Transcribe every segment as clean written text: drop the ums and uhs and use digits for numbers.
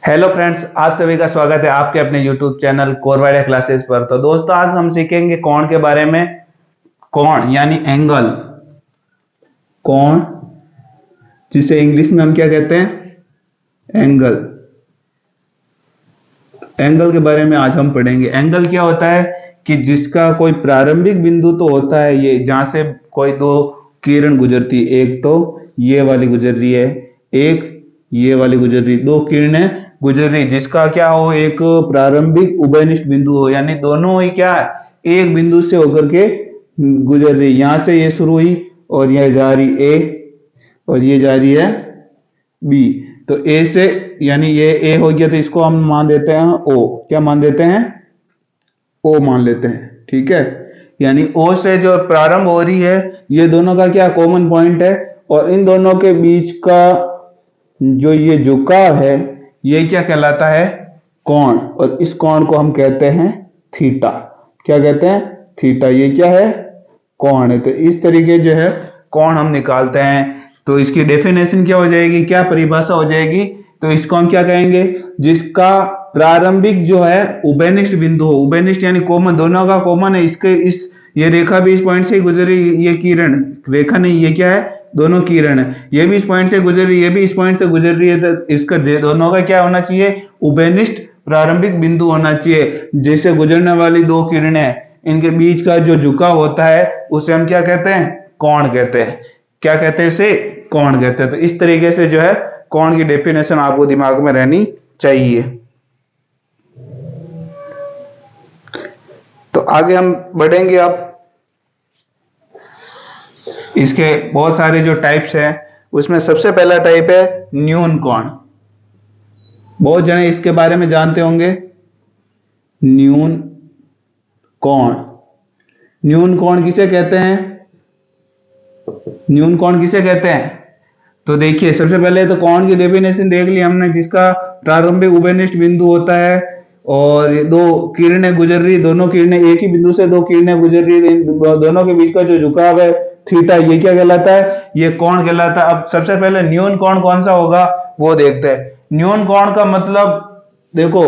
Hello friends, आप सभी का स्वागत है आपके अपने यूट्यूब चैनल कोरवाइडा क्लासेस पर। तो दोस्तों, आज हम सीखेंगे कोण के बारे में। कोण यानी एंगल, कोण जिसे इंग्लिश में हम क्या कहते हैं, एंगल। एंगल के बारे में आज हम पढ़ेंगे। एंगल क्या होता है कि जिसका कोई प्रारंभिक बिंदु तो होता है, ये जहां से कोई दो किरण गुजरती है, एक तो ये वाली गुजर रही है, एक ये वाली गुजर रही, दो किरणें गुजर रही, जिसका क्या हो, एक प्रारंभिक उभयनिष्ठ बिंदु हो, यानी दोनों ही क्या है, एक बिंदु से होकर के गुजर रही। यहां से ये शुरू हुई और यह जा रही ए, और ये जा रही है बी। तो ए से, यानी ये ए हो गया, तो इसको हम मान देते हैं ओ। क्या मान देते हैं? ओ मान लेते हैं। ठीक है, यानी ओ से जो प्रारंभ हो रही है, ये दोनों का क्या कॉमन पॉइंट है, और इन दोनों के बीच का जो ये झुकाव है, ये क्या कहलाता है, कोण। और इस कोण को हम कहते हैं थीटा। क्या कहते हैं? थीटा। ये क्या है? कोण है। तो इस तरीके जो है कोण हम निकालते हैं। तो इसकी डेफिनेशन क्या हो जाएगी, क्या परिभाषा हो जाएगी? तो इसको हम क्या कहेंगे, जिसका प्रारंभिक जो है उभयनिष्ठ बिंदु हो। उभयनिष्ठ यानी कॉमन, दोनों का कॉमन है। इसके इस ये रेखा भी इस पॉइंट से ही गुजरी, ये किरण, रेखा नहीं, ये क्या है, दोनों किरण है। ये भी इस पॉइंट से गुजर रही है, ये भी इस पॉइंट से गुजर रही है। तो इसका दोनों का क्या होना चाहिए, उभयनिष्ठ प्रारंभिक बिंदु होना चाहिए। जैसे गुजरने वाली दो किरणें, इनके बीच का जो झुकाव होता है, उसे हम क्या कहते हैं, कोण कहते हैं। क्या कहते हैं? इसे कोण कहते हैं। तो इस तरीके से जो है कोण की डेफिनेशन आपको दिमाग में रहनी चाहिए। तो आगे हम बढ़ेंगे। अब इसके बहुत सारे जो टाइप्स हैं, उसमें सबसे पहला टाइप है न्यून कोण। बहुत जने इसके बारे में जानते होंगे, न्यून कोण। न्यून कोण किसे कहते हैं? न्यून कोण किसे कहते हैं? तो देखिए, सबसे पहले तो कोण की डेफिनेशन देख ली हमने, जिसका प्रारंभिक उभयनिष्ठ बिंदु होता है और ये दो किरणें गुजर रही, दोनों किरणें एक ही बिंदु से दो किरणें गुजर रही, दोनों के बीच का जो झुकाव है थीटा, ये क्या कहलाता है, ये कोण कहलाता है। अब सबसे पहले न्यून कोण कौन सा होगा वो देखते हैं। न्यून कोण का मतलब देखो,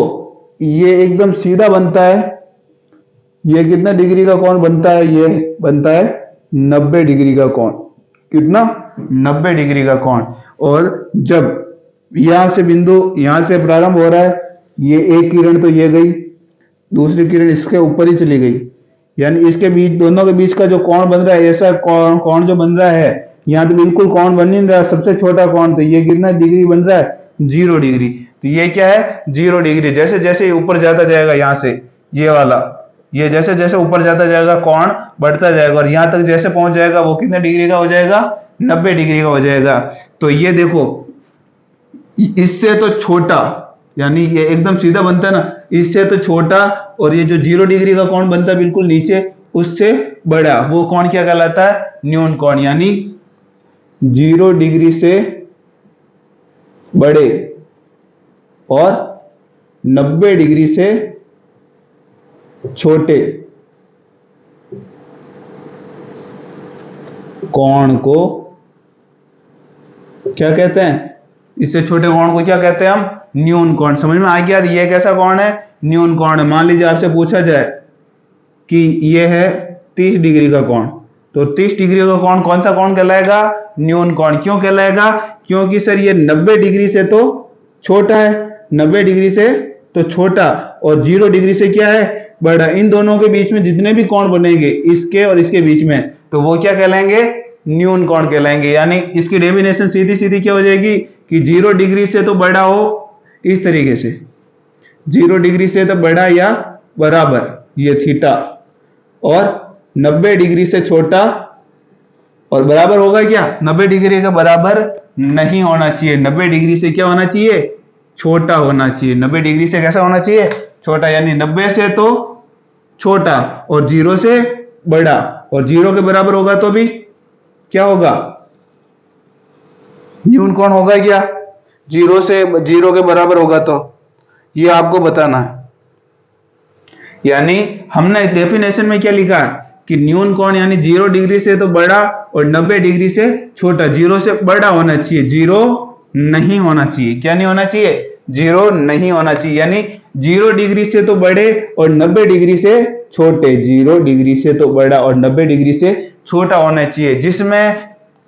ये एकदम सीधा बनता है। ये कितना डिग्री का कोण बनता है? ये बनता है 90 डिग्री का कोण। कितना? 90 डिग्री का कोण। और जब यहां से बिंदु, यहां से प्रारंभ हो रहा है, ये एक किरण तो ये गई, दूसरी किरण इसके ऊपर ही चली गई, यानी इसके बीच, दोनों के बीच का जो कोण बन रहा है, ऐसा कोण जो बन रहा है, यहाँ तो बिल्कुल कोण बन नहीं रहा, सबसे छोटा कोण। तो ये कितना डिग्री बन रहा है? 0 डिग्री। तो ये क्या है? 0 डिग्री। जैसे जैसे ऊपर जाता जाएगा, यहां से ये वाला, ये जैसे जैसे ऊपर जाता जाएगा कोण बढ़ता जाएगा, और यहां तक जैसे पहुंच जाएगा वो कितने डिग्री का हो जाएगा? 90 डिग्री का हो जाएगा। तो ये देखो, इससे तो छोटा, यानी ये एकदम सीधा बनता है ना, इससे तो छोटा, और ये जो 0 डिग्री का कोण बनता है बिल्कुल नीचे, उससे बड़ा, वो कोण क्या कहलाता है? न्यून कोण। यानी 0 डिग्री से बड़े और 90 डिग्री से छोटे कोण को क्या कहते हैं? इससे छोटे कोण को क्या कहते हैं हम? न्यून कोण। समझ में आ गया? ये कैसा कोण है? न्यून कोण है। मान लीजिए आपसे पूछा जाए कि ये है 30 डिग्री का कोण, तो 30 डिग्री का कोण कौन सा कोण कहलाएगा? न्यून कोण। क्यों कहलाएगा? क्योंकि सर ये 90 डिग्री से तो छोटा है, 90 डिग्री से तो छोटा, और 0 डिग्री से क्या है? बड़ा। इन दोनों के बीच में जितने भी कोण बनेंगे, इसके और इसके बीच में, तो वो क्या कहलाएंगे? न्यून कोण कहलाएंगे। यानी इसकी डेफिनेशन सीधी सीधी क्या हो जाएगी कि 0 डिग्री से तो बड़ा हो, इस तरीके से 0 डिग्री से तो बड़ा या बराबर, ये थीटा, और 90 डिग्री से छोटा और बराबर होगा क्या? 90 डिग्री का बराबर नहीं होना चाहिए। 90 डिग्री से क्या होना चाहिए? छोटा होना चाहिए। 90 डिग्री से कैसा होना चाहिए? छोटा। यानी 90 से तो छोटा और 0 से बड़ा, और 0 के बराबर होगा तो भी क्या होगा? न्यून कोण होगा क्या? 0 से 0 के बराबर होगा, तो ये आपको बताना है। यानी हमने डेफिनेशन में क्या लिखा है कि न्यून कोण यानी 0 डिग्री से तो बड़ा और 90 डिग्री से छोटा। 0 से बड़ा होना चाहिए, 0 नहीं होना चाहिए। क्या नहीं होना चाहिए? जीरो नहीं होना चाहिए, यानी 0 डिग्री से तो बड़े और 90 डिग्री से छोटे, 0 डिग्री से तो बड़ा और 90 डिग्री से छोटा होना चाहिए। जिसमें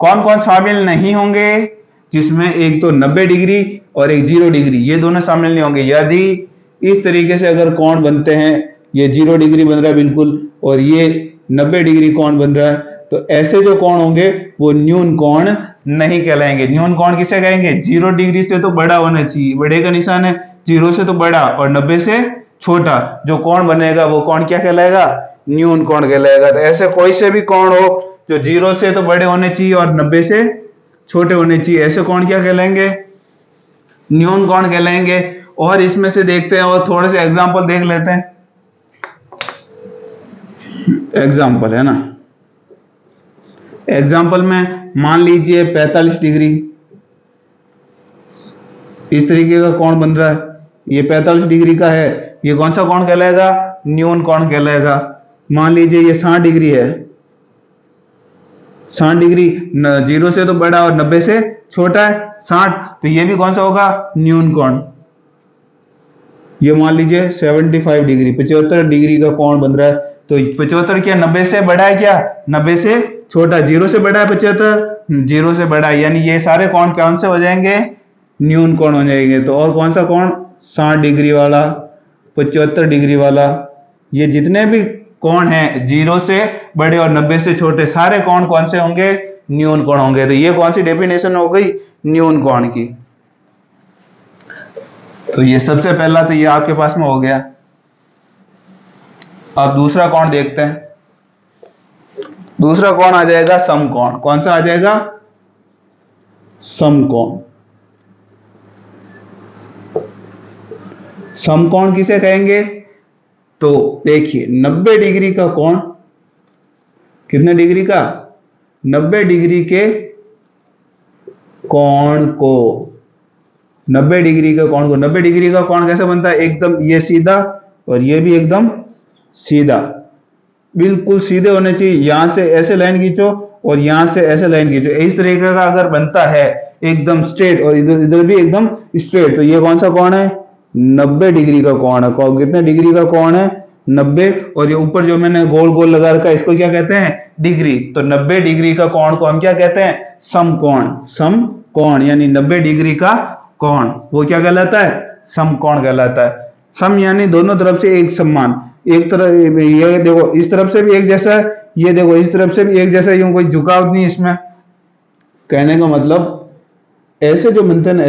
कौन कौन शामिल नहीं होंगे, जिसमें एक तो 90 डिग्री और एक 0 डिग्री, ये दोनों शामिल नहीं होंगे। यदि इस तरीके से अगर कोण बनते हैं, ये 0 डिग्री बन रहा है बिल्कुल और ये 90 डिग्री कोण बन रहा है, तो ऐसे जो कोण होंगे वो न्यून कोण नहीं कहलाएंगे। न्यून कोण किसे कहेंगे, 0 डिग्री से तो बड़ा होना चाहिए, बड़े का निशान है, 0 से तो बड़ा और 90 से छोटा जो कोण बनेगा वो कोण क्या कहलाएगा, न्यून कोण कहलाएगा। तो ऐसे कोई से भी कोण हो जो 0 से तो बड़े होने चाहिए और 90 से छोटे होने चाहिए, ऐसे कोण क्या कहलाएंगे, न्यून कोण कहलाएंगे। और इसमें से देखते हैं और थोड़े से एग्जांपल देख लेते हैं। एग्जांपल है ना, एग्जांपल में मान लीजिए 45 डिग्री इस तरीके का कोण बन रहा है, ये 45 डिग्री का है, ये कौन सा कोण कहलाएगा, न्यून कोण कहलाएगा। मान लीजिए ये 60 डिग्री है, 60 डिग्री 0 से तो बड़ा और 90 से छोटा है 60, तो ये भी कौन सा होगा, न्यून कोण। ये मान लीजिए 75 डिग्री 75 डिग्री का कोण बन रहा है, तो 75 क्या 90 से बड़ा है, क्या 90 से छोटा, 0 से बड़ा है 75, 0 से बड़ा है, यानी ये सारे कोण कौन से हो जाएंगे, न्यून कोण हो जाएंगे। तो और कौन सा कोण, 60 डिग्री वाला, 75 डिग्री वाला, ये जितने भी कोण हैं 0 से बड़े और 90 से छोटे, सारे कोण कौन से होंगे, न्यून कोण होंगे। तो ये कौन सी डेफिनेशन हो गई, न्यून कोण की। तो ये सबसे पहला तो ये आपके पास में हो गया। अब दूसरा कोण देखते हैं। दूसरा कोण आ जाएगा समकोण। कौन सा आ जाएगा, समकोण। समकोण किसे कहेंगे, तो देखिए 90 डिग्री का कोण, कितने डिग्री का, 90 डिग्री के कोण को, 90 डिग्री का कोण को, 90 डिग्री का कोण कैसे बनता है, एकदम ये सीधा और ये भी एकदम सीधा, बिल्कुल सीधे होने चाहिए। यहां से ऐसे लाइन खींचो और यहां से ऐसे लाइन खींचो, इस तरीके का अगर बनता है एकदम स्ट्रेट और इधर इधर भी एकदम स्ट्रेट, तो ये कौन सा कोण है, 90 डिग्री का कोण है। कितने डिग्री का कोण है, 90, और ये ऊपर जो मैंने गोल गोल लगा रखा है इसको क्या कहते हैं, डिग्री। तो 90 डिग्री का कोण को हम क्या कहते हैं, समकोण। समकोण यानी 90 डिग्री का कोण, वो क्या कहलाता है, समकोण कहलाता है। सम यानी दोनों तरफ से एक समान, एक तरफ ये देखो इस तरफ से भी एक जैसा है, ये देखो इस तरफ से भी एक जैसा, यूं कोई झुकाव नहीं इसमें। कहने का मतलब ऐसे जो बनते हैं ना,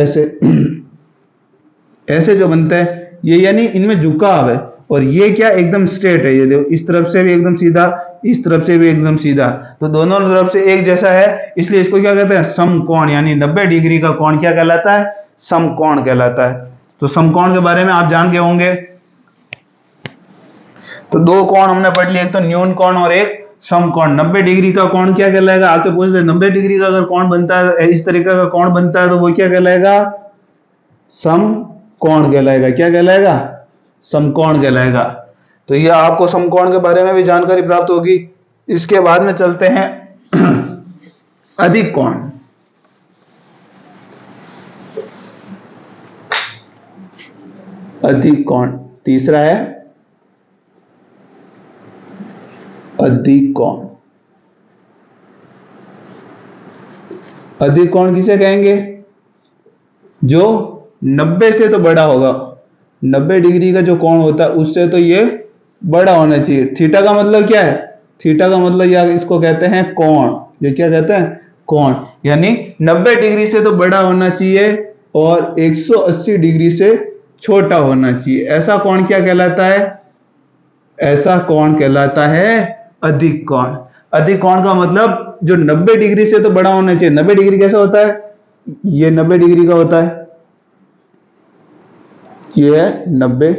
ऐसे जो बनते हैं ये, यानी इनमें झुकाव है, और ये क्या एकदम स्ट्रेट है। ये देखो इस तरफ से भी एकदम सीधा, इस तरफ से भी एकदम सीधा, तो दोनों तरफ से एक जैसा है, इसलिए इसको क्या कहते हैं, समकोण। यानी 90 डिग्री का कोण क्या कहलाता है, समकोण कहलाता है। तो समकोण के बारे में आप जान गए होंगे। तो दो कोण हमने पढ़ लिए, एक तो न्यून कोण और एक समकोण। 90 डिग्री का कोण क्या कहलाएगा, आपसे पूछते हैं 90 डिग्री का अगर कोण बनता है, इस तरीके का कोण बनता है, तो वो क्या कहलाएगा, समकोण कहलाएगा। क्या कहलाएगा, समकोण कहलाएगा। तो ये आपको समकोण के बारे में भी जानकारी प्राप्त होगी। इसके बाद में चलते हैं अधिक कोण। अधिक कोण तीसरा है, अधिक कोण। अधिक कोण किसे कहेंगे, जो 90 से तो बड़ा होगा। 90 डिग्री का जो कोण होता है उससे तो ये बड़ा होना चाहिए। थीटा का मतलब क्या है, थीटा का मतलब यार इसको कहते हैं कोण। ये क्या कहते हैं, कोण। यानी 90 डिग्री से तो बड़ा होना चाहिए और 180 डिग्री से छोटा होना चाहिए। ऐसा कोण क्या कहलाता है, ऐसा कोण कहलाता है अधिक कोण। अधिक कोण का मतलब जो 90 डिग्री से तो बड़ा होना चाहिए। 90 डिग्री कैसा होता है, ये 90 डिग्री का होता है, ये है 90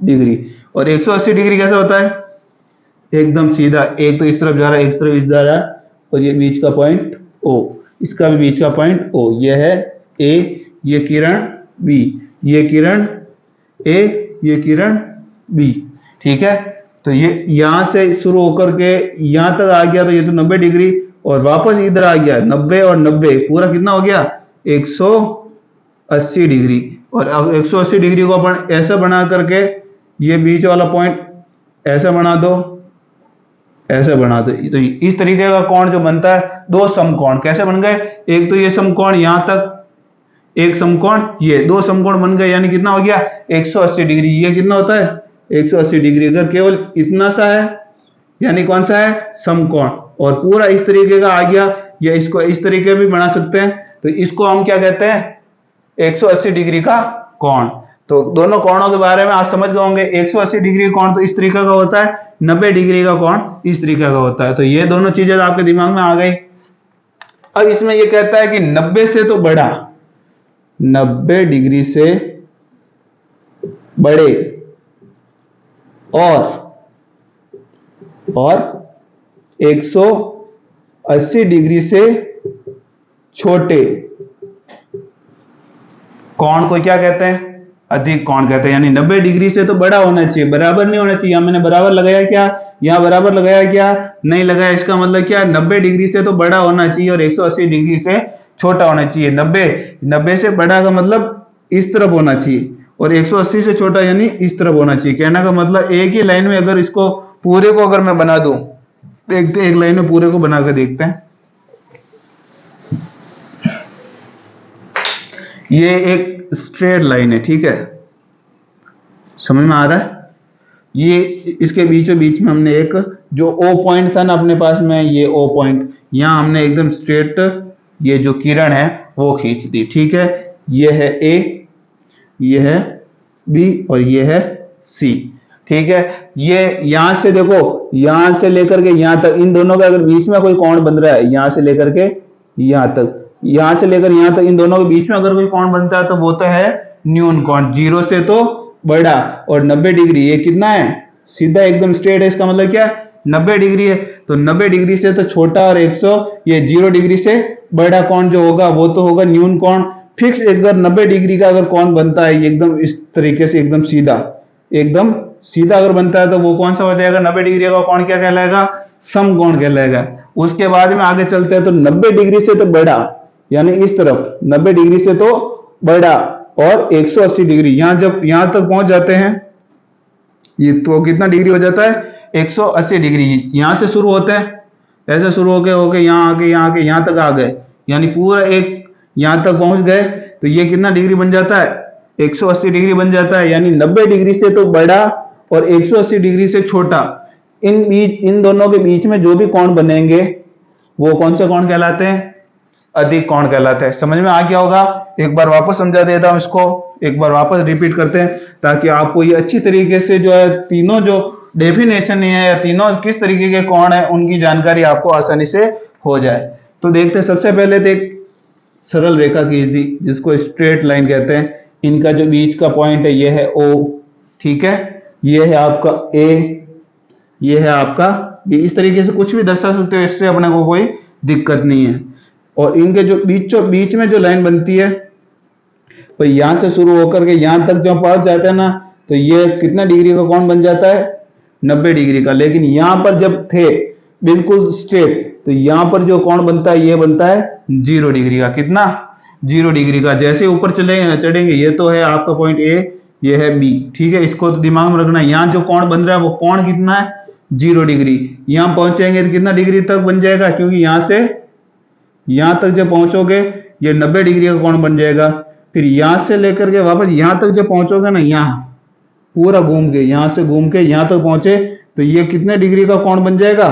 डिग्री। और 180 डिग्री कैसा होता है, एकदम सीधा, एक तो इस तरफ जा रहा है, एक तरफ इस जा रहा है, और ये बीच का पॉइंट O, इसका भी बीच का पॉइंट O, ये है A, ये किरण B, ये किरण A, ये किरण B। ठीक है, तो ये यहां से शुरू होकर के यहां तक आ गया, तो ये तो 90 डिग्री, और वापस इधर आ गया 90 और 90, पूरा कितना हो गया 180 डिग्री। और अब 180 डिग्री को अपन ऐसा बना करके ये बीच वाला पॉइंट ऐसा बना दो, ऐसे बना दो। तो इस तरीके का कोण जो बनता है, दो समकोण कैसे बन गए, एक तो ये समकोण यहां तक, एक समकोण ये, दो समकोण बन गए, यानी कितना हो गया 180 डिग्री। ये कितना होता है 180 डिग्री। अगर केवल इतना सा है यानी कौन सा है समकोण, और पूरा इस तरीके का आ गया, या इसको इस तरीके भी बना सकते हैं, तो इसको हम क्या कहते हैं 180 डिग्री का कोण। तो दोनों कोणों के बारे में आप समझ गए होंगे। 180 डिग्री कोण तो इस तरीके का होता है, 90 डिग्री का कोण इस तरीके का होता है। तो ये दोनों चीजें आपके दिमाग में आ गई। अब इसमें ये कहता है कि 90 से तो बड़ा, 90 डिग्री से बड़े और 180 डिग्री से छोटे कोण को क्या कहते हैं, अधिक कोण कहते हैं। यानी 90 डिग्री से तो बड़ा होना चाहिए, बराबर नहीं होना चाहिए। मैंने बराबर लगाया क्या, यहां बराबर लगाया क्या, नहीं लगाया। इसका मतलब क्या, 90 डिग्री से तो बड़ा होना चाहिए और 180 डिग्री से छोटा होना चाहिए। 90 से बड़ा का मतलब इस तरफ होना चाहिए, और 180 से छोटा यानी इस तरफ होना चाहिए। कहने का मतलब एक ही लाइन में अगर इसको पूरे को अगर मैं बना दूं, देखते एक लाइन में पूरे को बना कर देखते हैं। ये एक स्ट्रेट लाइन है, ठीक है, समझ में आ रहा है। ये इसके बीचों बीच में हमने एक जो ओ पॉइंट था ना अपने पास में, ये ओ पॉइंट, यहां हमने एकदम स्ट्रेट ये जो किरण है वो खींच दी, ठीक है। ये है ए, ये है बी और ये है सी, ठीक है। ये यहां से देखो, यहां से लेकर के यहां तक, इन दोनों के अगर बीच में कोई कोण बन रहा है, यहां से लेकर के यहां तक, यहां से लेकर यहां तक, इन दोनों के बीच में अगर कोई कोण बनता है तो वो तो है न्यून कोण, 0 से तो बड़ा। और 90 डिग्री ये कितना है, सीधा एकदम स्ट्रेट है, इसका मतलब क्या 90 डिग्री है। तो 90 डिग्री से तो छोटा और 100 ये 0 डिग्री से बड़ा कोण जो होगा वो तो होगा न्यून कोण। फिक्स अगर 90 डिग्री का अगर कोण बनता है एकदम इस तरीके से, एकदम सीधा अगर बनता है तो वो कौन सा हो जाएगा, 90 डिग्री का कोण क्या कहलाएगा, समकोण कहलाएगा। उसके बाद में आगे चलते हैं तो 90 डिग्री से तो बड़ा यानी इस तरफ 90 डिग्री से तो बड़ा और 180 डिग्री, यहां जब यहां तक पहुंच जाते हैं ये तो कितना डिग्री हो जाता है 180 डिग्री। यहां से शुरू होते हैं, ऐसे शुरू होके यहां आके यहां तक आ गए, यानी पूरा एक यहां तक पहुंच गए, तो ये कितना डिग्री बन जाता है 180 डिग्री बन जाता है। यानी 90 डिग्री से तो बड़ा और 180 डिग्री से छोटा, इन दोनों के बीच में जो भी कोण बनेंगे वो कौन से कोण कहलाते हैं, अधिक कोण कहलाते हैं। समझ में आ गया होगा। एक बार वापस समझा देता हूं इसको, एक बार वापस रिपीट करते हैं ताकि आपको ये अच्छी तरीके से जो है तीनों जो डेफिनेशन है या तीनों किस तरीके के कोण है उनकी जानकारी आपको आसानी से हो जाए। तो देखते हैं, सबसे पहले तो एक सरल रेखा खींच दी जिसको स्ट्रेट लाइन कहते हैं। इनका जो बीच का पॉइंट है ये है ओ, ठीक है, ये है आपका ए, ये है आपका बी। इस तरीके से कुछ भी दर्शा सकते हो, इससे अपने को कोई दिक्कत नहीं है। और इनके जो बीच में जो लाइन बनती है तो यहां से शुरू होकर के यहां तक जब पहुंच जाते हैं ना, तो ये कितना डिग्री का कोण बन जाता है 90 डिग्री का। लेकिन यहां पर जब थे बिल्कुल स्ट्रेट, तो यहां पर जो कोण बनता है ये बनता है 0 डिग्री का। कितना 0 डिग्री का। जैसे ऊपर चढ़ेंगे, ये तो है आपका पॉइंट ए, ये है बी, ठीक है। इसको तो दिमाग में रखना, यहां जो कोण बन रहा है वो कोण कितना है 0 डिग्री। यहां पहुंचेंगे तो कितना डिग्री तक बन जाएगा, क्योंकि यहां से यहां तक जब पहुंचोगे ये 90 डिग्री का कोण बन जाएगा। फिर यहां से लेकर के वापस यहां तक जब पहुंचोगे ना, यहां पूरा घूम के, यहां से घूम के यहां तक पहुंचे, तो ये कितने डिग्री का कोण बन जाएगा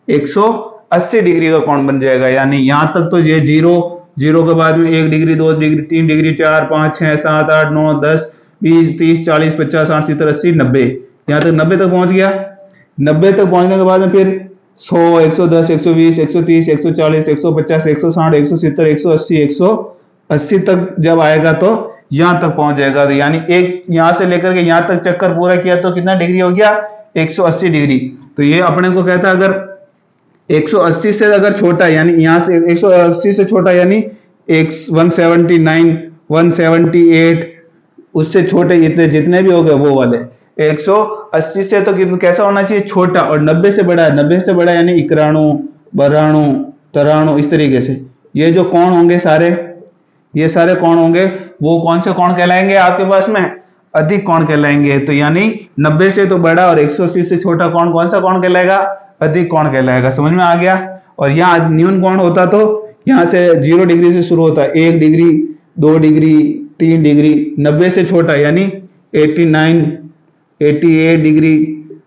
180 डिग्री का कोण बन जाएगा। यानी यहां तक तो ये 0 के बाद में 1 डिग्री, 2 डिग्री, 3 डिग्री, 4, 5, 6, 7, 8, 9, 10, 20, 30, 40, 50, 60, 70, 80, 90, यहां तक 90 तक पहुंच गया। 90 तक पहुंचने के बाद में फिर 100, 110, 120, 130, 140, 150, 160, 170, 180, 180 तक जब आएगा तो यहां तक पहुंच जाएगा। तो यानी एक यहां से लेकर के यहां तक चक्कर पूरा किया तो कितना डिग्री हो गया 180 डिग्री। तो ये अपने को कहता है अगर 180 से अगर छोटा, यानी यहां से 180 से छोटा यानी 179, 178, उससे छोटे जितने भी हो गए वो वाले 180 से तो कैसा होना चाहिए छोटा, और 90 से बड़ा, 90 से बड़ा यानी 91, 92, 93, इस तरीके से ये जो कोण होंगे सारे ये सारे कोण होंगे, वो कौन से कोण कहलाएंगे आपके पास में? अधिक कोण कहलाएंगे। तो यानी 90 से तो बड़ा और 180 से छोटा कोण कौन सा कोण कहलाएगा? अधिक कोण कहलाएगा। समझ में आ गया? और यहाँ न्यून कोण होता तो यहाँ से 0 डिग्री से शुरू होता, 1 डिग्री, 2 डिग्री, 3 डिग्री, 90 से छोटा यानी 89, 88 डिग्री,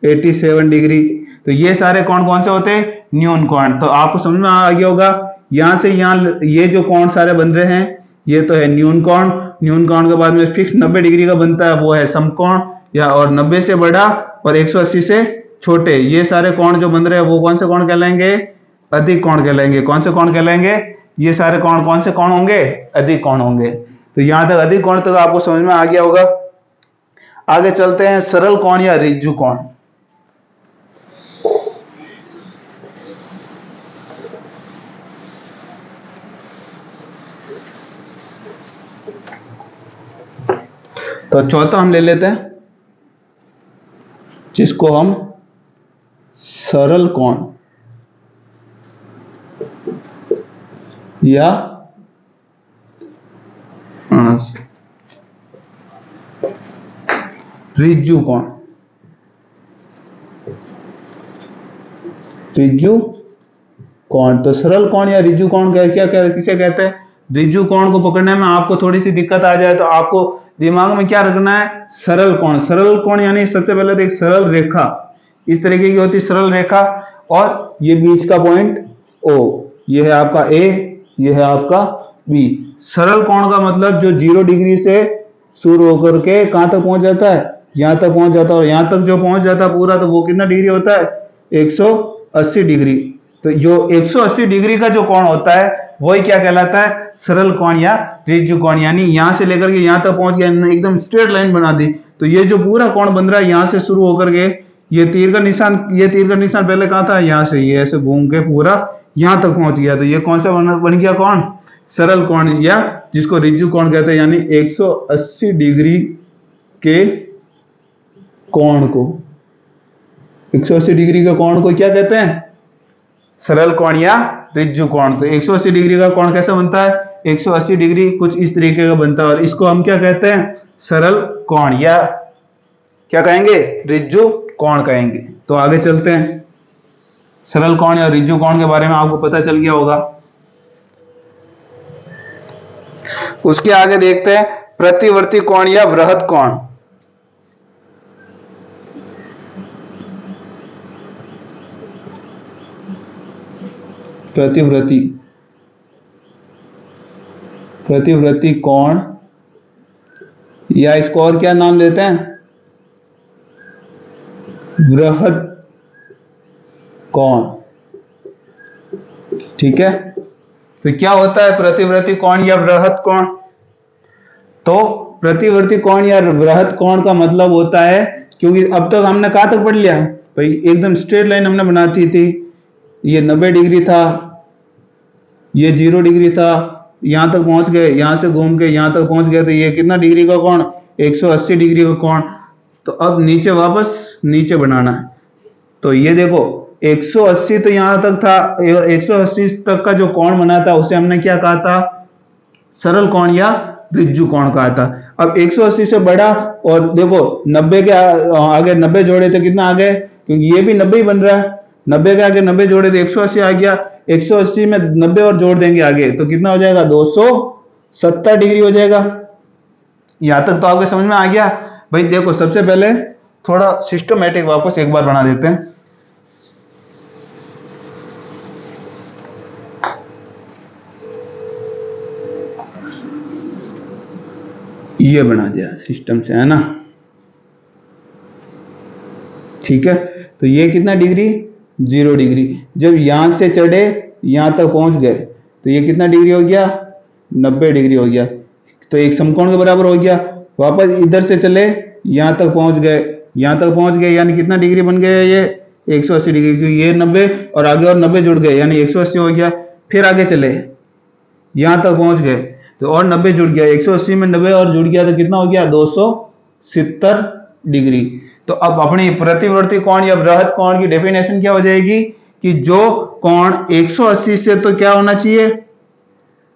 87 डिग्री। तो ये सारे कोण कौन से होते हैं? न्यून कोण। तो आपको समझ में आ गया होगा, यहाँ से यहाँ ये जो कोण सारे बन रहे हैं ये तो है न्यून कोण। न्यून कोण के बाद में फिक्स 90 डिग्री का बनता है, वो है समकोण, या और 90 से बड़ा और 180 से छोटे, ये सारे कोण जो बन रहे हैं वो कौन से कोण कहलाएंगे? अधिक कोण कहलाएंगे। कौन से कोण कहलाएंगे? ये सारे कोण कौन से कोण होंगे? अधिक कोण होंगे। तो यहां तक अधिक कोण तक आपको समझ में आ गया होगा। आगे चलते हैं सरल कोण या ऋजु कोण। तो चौथा हम ले लेते हैं, जिसको हम सरल कोण या ऋजु कोण। ऋजु कोण, तो सरल कोण या ऋजु कोण किसे कहते हैं? ऋजु कोण को पकड़ने में आपको थोड़ी सी दिक्कत आ जाए तो आपको दिमाग में क्या रखना है? सरल कोण। सरल कोण यानी सबसे पहले तो एक सरल रेखा, इस तरीके की होती सरल रेखा, और ये बीच का पॉइंट O, ये है आपका A, ये है आपका B। सरल कोण का मतलब जो 0 डिग्री से शुरू होकर के कहां तक पहुंच जाता है? यहां तक पहुंच जाता है, और यहां तक जो पहुंच जाता है पूरा, तो वो कितना डिग्री होता है? 180 डिग्री। तो जो 180 डिग्री का जो कोण होता है वही क्या कहलाता है? सरल कोण या ऋजु कोण। यानी यहां से लेकर के यहां तक पहुंच गया, एकदम स्ट्रेट लाइन बना दी। तो ये जो पूरा कोण बन रहा है यहां से शुरू होकर के, ये तीर का निशान पहले कहां था? यहां से ये ऐसे घूम के पूरा यहां तक पहुंच गया। तो ये कौन सा बन गया कोण? सरल कोण, या जिसको ऋजु कोण कहते हैं। यानी 180 डिग्री के कोण को, 180 डिग्री के कोण को क्या कहते हैं? सरल कोण या ऋजु कोण। तो 180 डिग्री का कोण कैसा बनता है? 180 डिग्री कुछ इस तरीके का बनता है, और इसको हम क्या कहते हैं? सरल कोण, या क्या कहेंगे? ऋजु कोण कहेंगे। तो आगे चलते हैं, सरल कोण या ऋजु कोण के बारे में आपको पता चल गया होगा। उसके आगे देखते हैं प्रतिवर्ती कोण या वृहत कोण। प्रतिवर्ती कोण, या इसको और क्या नाम देते हैं? वृहत कोण। ठीक है, तो क्या होता है प्रतिवर्ती कोण या वृहत कोण? तो प्रतिवर्ती कोण या वृहत कोण का मतलब होता है, क्योंकि अब तक हमने कहां तक पढ़ लिया भाई? एकदम स्ट्रेट लाइन हमने बनाती थी, ये 90 डिग्री था, ये 0 डिग्री था, यहां तक पहुंच गए, यहां से घूम के यहां तक पहुंच गए, तो ये कितना डिग्री का कोण? 180 डिग्री का कोण। तो अब नीचे वापस नीचे बनाना है। तो ये देखो 180 तो यहां तक था, 180 तक का जो कोण बना था उसे हमने क्या कहा था? सरल कोण या ऋजु कोण कहा था। अब 180 से बड़ा, और देखो 90 के आगे 90 जोड़े तो कितना आ गए? क्योंकि ये भी 90 ही बन रहा है, 90 के आगे 90 जोड़े तो 180 आ गया। 180 में 90 और जोड़ देंगे आगे तो कितना हो जाएगा? 270 डिग्री हो जाएगा। यहां तक तो आपको समझ में आ गया भाई। देखो सबसे पहले थोड़ा सिस्टमैटिक वापस एक बार बना देते हैं। ये बना दिया सिस्टम से, है ना? ठीक है, तो ये कितना डिग्री? 0 डिग्री। जब यहां से चढ़े यहां तक पहुंच गए तो ये कितना डिग्री हो गया? 90 डिग्री हो गया। तो एक समकोण के बराबर हो गया। वापस इधर से चले यहां तक पहुंच गए, यहां तक पहुंच गए, यानी कितना डिग्री बन गया? ये 180 डिग्री, क्योंकि ये 90 और आगे और 90 जुड़ गए, यानी 180 हो गया। फिर आगे चले यहां तक पहुंच गए तो और 90 जुड़ गया, 180 में 90 और जुड़ गया तो कितना हो गया? 270 डिग्री। तो अब अपनी प्रतिवर्ती कोण या वृहत कोण की डेफिनेशन क्या हो जाएगी कि जो कोण 180 से तो क्या होना चाहिए?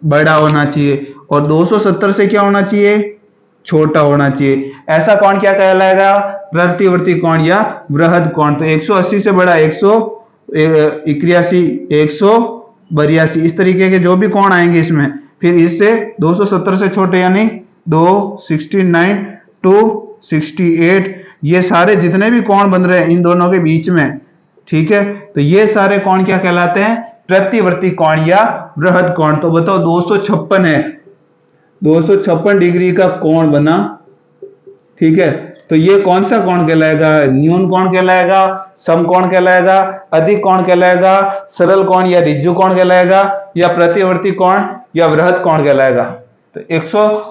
बड़ा होना चाहिए, और 270 से क्या होना चाहिए, छोटा होना चाहिए। ऐसा कोण क्या कहलाएगा, प्रतिवर्ती कोण या वृहद कोण। तो 180 से बड़ा 181, 182, इस तरीके के जो भी कोण आएंगे इसमें, फिर इससे 270 से छोटे यानी 269, 268, ये सारे जितने भी कोण बन रहे हैं इन दोनों के बीच में, ठीक है, तो ये सारे कोण क्या कहलाते हैं, प्रतिवर्ती कोण या वृहद कोण। तो बताओ 256 है, 256 डिग्री का कोण बना, ठीक है, तो ये कौन सा कोण कहलाएगा, न्यून कोण कहलाएगा, समकोण कहलाएगा, अधिक कोण कहलाएगा, सरल कोण या ऋजु कोण कहलाएगा, या प्रतिवर्ती कोण या वृहद कोण कहलाएगा। तो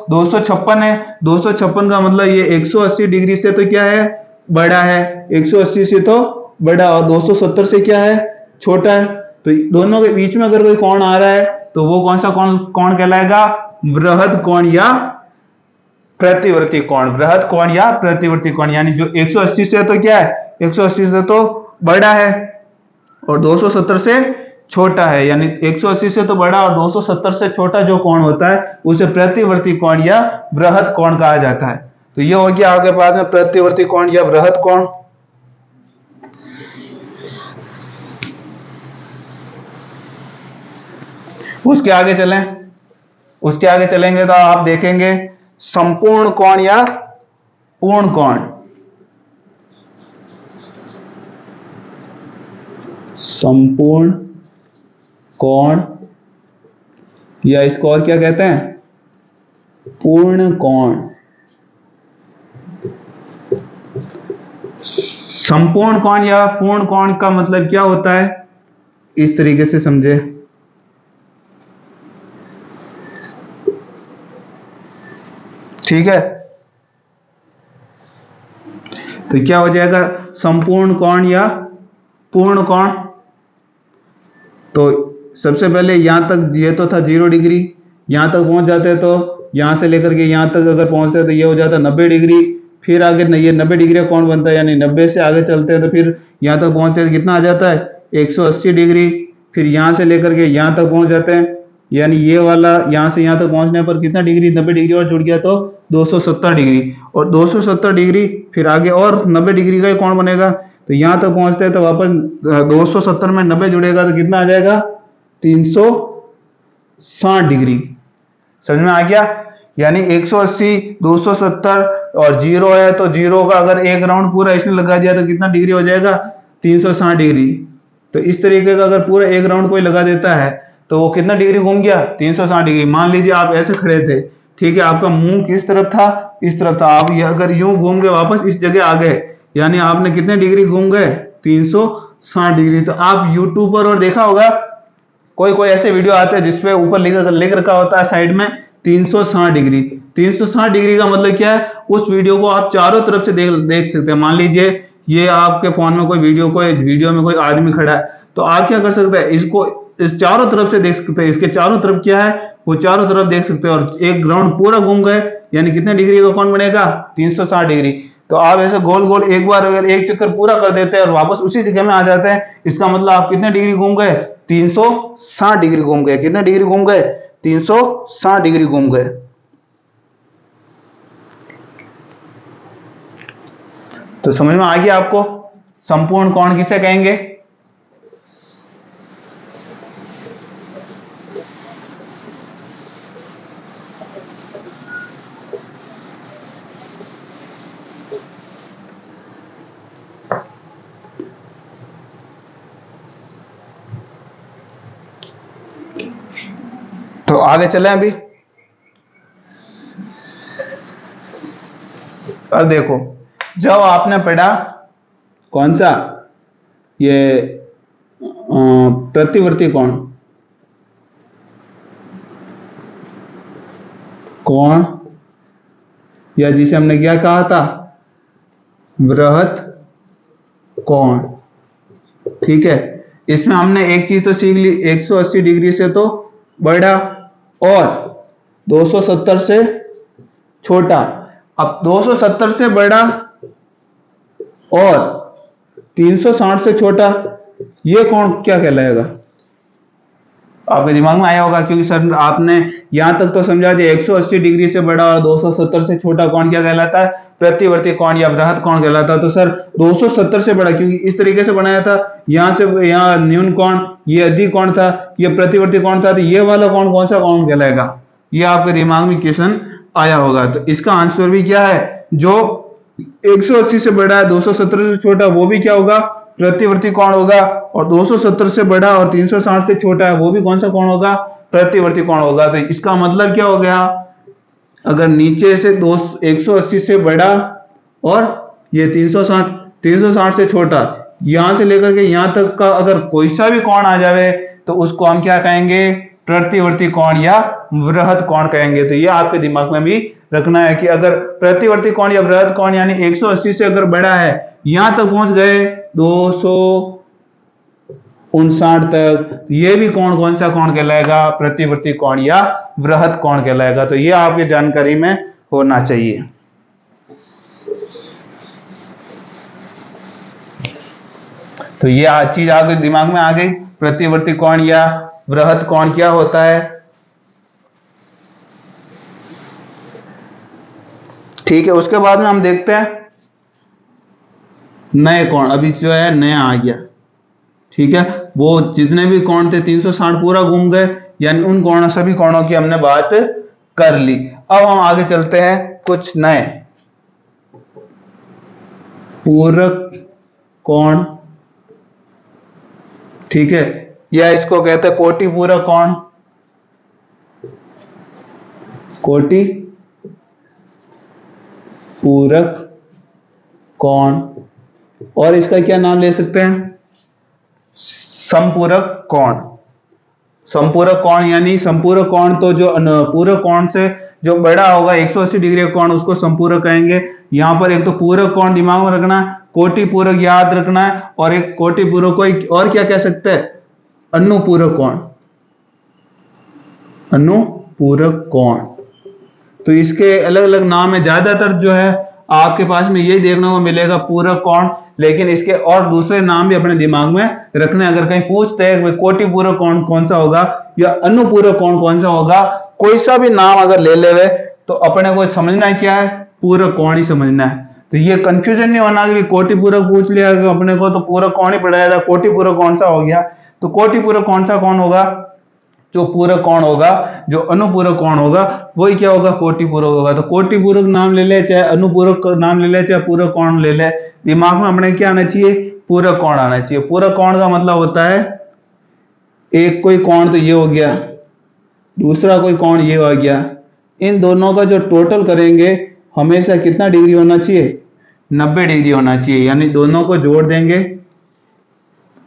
256 है, 256 का मतलब ये 180 डिग्री से तो क्या है, बड़ा है, 180 से तो बड़ा, और 270 से क्या है, छोटा है। तो दोनों के बीच में अगर कोई कोण आ रहा है तो वो कौन सा कोण कहलाएगा, वृहद कोण या प्रतिवर्ती कोण, वृहद कोण या प्रतिवर्ती कोण। यानी जो 180 से तो क्या है, 180 से तो बड़ा है और 270 से छोटा है, यानी 180 से तो बड़ा और 270 से छोटा जो कोण होता है उसे प्रतिवर्ती कोण या वृहद कोण कहा जाता है। तो ये हो गया आपके पास में प्रतिवर्ती कोण या वृहद कोण। उसके आगे चलें, उसके आगे चलेंगे तो आप देखेंगे संपूर्ण कोण या पूर्ण कोण। संपूर्ण कोण या इसको और क्या कहते हैं, पूर्ण कोण। संपूर्ण कोण या पूर्ण कोण का मतलब क्या होता है, इस तरीके से समझे। ठीक है, तो क्या हो जाएगा संपूर्ण कोण या पूर्ण कोण। तो सबसे पहले यहां तक ये तो था 0 डिग्री, यहां तक पहुंच जाते तो यहां से लेकर के यहां तक अगर पहुंचते तो ये हो जाता 90 डिग्री। फिर आगे ये 90 डिग्री का कोण बनता है, यानी 90 से आगे चलते हैं तो फिर यहां तक पहुंचते तो कितना आ जाता है, 180 डिग्री। फिर यहां से लेकर के यहां तक पहुंच जाते हैं, यानी ये वाला यहां से यहां तक पहुंचने पर कितना डिग्री, 90 डिग्री और जुड़ गया तो 270 डिग्री। और 270 डिग्री फिर आगे और 90 डिग्री का कोण बनेगा। तो यहां तक पहुंचते हैं तो वापस 270 में 90 जुड़ेगा तो कितना आ जाएगा, 360 डिग्री। समझ में आ गया। यानी 180, 270 और 0 है तो 0 का अगर एक राउंड पूरा इसने लगा दिया तो कितना डिग्री हो जाएगा, 360 डिग्री। तो इस तरीके का अगर पूरा एक राउंड कोई लगा देता है तो वो कितना डिग्री घूम गया, 360 डिग्री। मान लीजिए आप ऐसे खड़े थे, ठीक है, आपका मुंह किस तरफ था, इस तरफ था, आप ये अगर यूं घूम गए वापस इस जगह आ गए, यानी आपने कितने डिग्री घूम गए, 360 डिग्री। तो आप यूट्यूब पर और देखा होगा कोई कोई ऐसे वीडियो आते हैं जिसपे ऊपर लिख रखा होता है साइड में 360 डिग्री। 360 डिग्री का मतलब क्या है, उस वीडियो को आप चारों तरफ से देख सकते हैं। मान लीजिए ये आपके फोन में कोई वीडियो में कोई आदमी खड़ा है, तो आप क्या कर सकते हैं, इसको इस चारों तरफ से देख सकते हैं। इसके चारों तरफ क्या है, वो चारों तरफ देख सकते हैं और एक राउंड पूरा घूम गए, यानी कितने डिग्री का कोण बनेगा, 360 डिग्री। तो आप ऐसे गोल गोल एक बार अगर एक चक्कर पूरा कर देते हैं और वापस उसी जगह में आ जाते हैं, इसका मतलब आप कितने डिग्री घूम गए, 360 डिग्री घूम गए। कितने डिग्री घूम गए, 360 डिग्री घूम गए। तो समझ में आ गया आपको संपूर्ण कोण किसे कहेंगे। तो आगे चले अभी। अब देखो, जब आपने पढ़ा कौन सा, ये प्रतिवर्ती कोण, कोण या जिसे हमने क्या कहा था, वृहद कोण, ठीक है। इसमें हमने एक चीज तो सीख ली, 180 डिग्री से तो बड़ा और 270 से छोटा। अब 270 से बड़ा और 360 से छोटा, ये कोण क्या कहलाएगा। आपके दिमाग में आया होगा, क्योंकि सर आपने यहां तक तो समझा दिया 180 डिग्री से बड़ा और 270 से छोटा कोण क्या कहलाता है, प्रतिवर्ती कोण या बृहद कोण कहलाता है। तो सर 270 से बड़ा, क्योंकि इस तरीके से बनाया था, यहां से यहाँ न्यून कोण, ये अधिक कोण था, ये प्रतिवर्ती कोण था, तो ये वाला कोण कौन सा कोण कहलाएगा, ये आपके दिमाग में क्वेश्चन आया होगा। तो इसका आंसर भी क्या है, जो 180 से बड़ा है 270 से छोटा वो भी क्या होगा, प्रतिवर्ती कोण होगा, और 270 से बड़ा और 360 से छोटा है वो भी कौन सा कोण होगा, प्रतिवर्ती कोण होगा। तो इसका मतलब क्या हो गया, अगर नीचे से 180 से बड़ा और ये 360 से छोटा, यहां से लेकर के यहां तक का अगर कोई सा भी कोण आ जावे तो उसको हम क्या कहेंगे, प्रतिवर्ती कोण या बृहद कोण कहेंगे। तो ये आपके दिमाग में भी रखना है कि अगर प्रतिवर्ती कोण या बृहद कोण यानी 180 से अगर बड़ा है, यहां तक पहुंच गए 259 तक, ये भी कोण कौन सा कोण कहलाएगा, प्रतिवर्ती कोण या बृहद कोण कहलाएगा। तो ये आपकी जानकारी में होना चाहिए। तो ये चीज आपके दिमाग में आ गई, प्रतिवर्ती कोण या बृहद कोण क्या होता है। ठीक है, उसके बाद में हम देखते हैं नए कोण, अभी जो है नया आ गया। ठीक है, वो जितने भी कोण थे 360 पूरा घूम गए, यानी उन कोणों सभी कोणों की हमने बात कर ली। अब हम आगे चलते हैं कुछ नए पूरक कोण। ठीक है, या इसको कहते हैं कोटि पूरक कोण, कोटि पूरक कोण, और इसका क्या नाम ले सकते हैं, संपूरक कोण। संपूरक कोण यानी संपूरक कोण तो जो पूरक कोण से जो बड़ा होगा 180 डिग्री का कोण उसको संपूरक कहेंगे। यहां पर एक तो पूरक कोण दिमाग में रखना है, कोटि पूरक याद रखना है, और एक कोटि पूरक को और क्या कह सकते हैं, अनुपूरक कोण, अनुपूरक कोण। तो इसके अलग अलग नाम है, ज्यादातर जो है आपके पास में यही देखने को मिलेगा पूरक कोण, लेकिन इसके और दूसरे नाम भी अपने दिमाग में रखने। अगर कहीं पूछते हैं कोटि पूरक कोण कौन सा होगा या अनुपूरक कोण कौन सा होगा, कोई सा भी नाम अगर ले लेवे तो अपने को समझना है क्या है, पूरक कोण ही समझना है। तो ये कंफ्यूजन नहीं होना कि कोटि पूरक पूछ लिया कि अपने को तो पूरक कोण ही पढ़ाया था, कोटि पूरक कौन सा हो गया। तो कोटि पूरक कौन सा कोण होगा, जो पूरक कोण होगा, जो अनुपूरक कोण होगा वही क्या होगा, कोटि पूरक होगा। तो कोटि पूरक नाम ले ले, चाहे अनुपूरक नाम ले ले, चाहे पूरक कोण ले ले, दिमाग में अपने क्या आना चाहिए, पूरक कोण आना चाहिए। पूरक कोण का मतलब होता है एक कोई कोण तो ये हो गया, दूसरा कोई कोण ये हो गया, इन दोनों का जो टोटल करेंगे हमेशा कितना डिग्री होना चाहिए, 90 डिग्री होना चाहिए। यानी दोनों को जोड़ देंगे,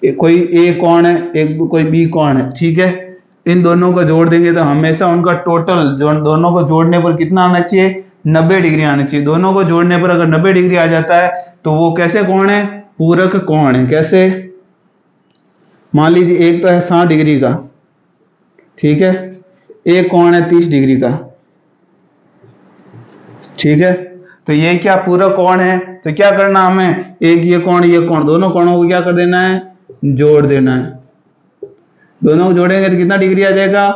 कोई ए कोण है, एक कोई बी कोण है, ठीक है, इन दोनों को जोड़ देंगे तो हमेशा उनका टोटल दोनों को जोड़ने पर कितना आना चाहिए, 90 डिग्री आना चाहिए। दोनों को जोड़ने पर अगर 90 डिग्री आ जाता है तो वो कैसे कोण है, पूरक कोण है। कैसे, मान लीजिए एक तो है 60 डिग्री का, ठीक है, एक कोण है 30 डिग्री का, ठीक है, तो ये क्या पूरक कोण है। तो क्या करना हमें, एक ये कोण दोनों कोणों को क्या कर देना है, जोड़ देना है। दोनों को जोड़ेंगे तो कितना डिग्री आ जाएगा,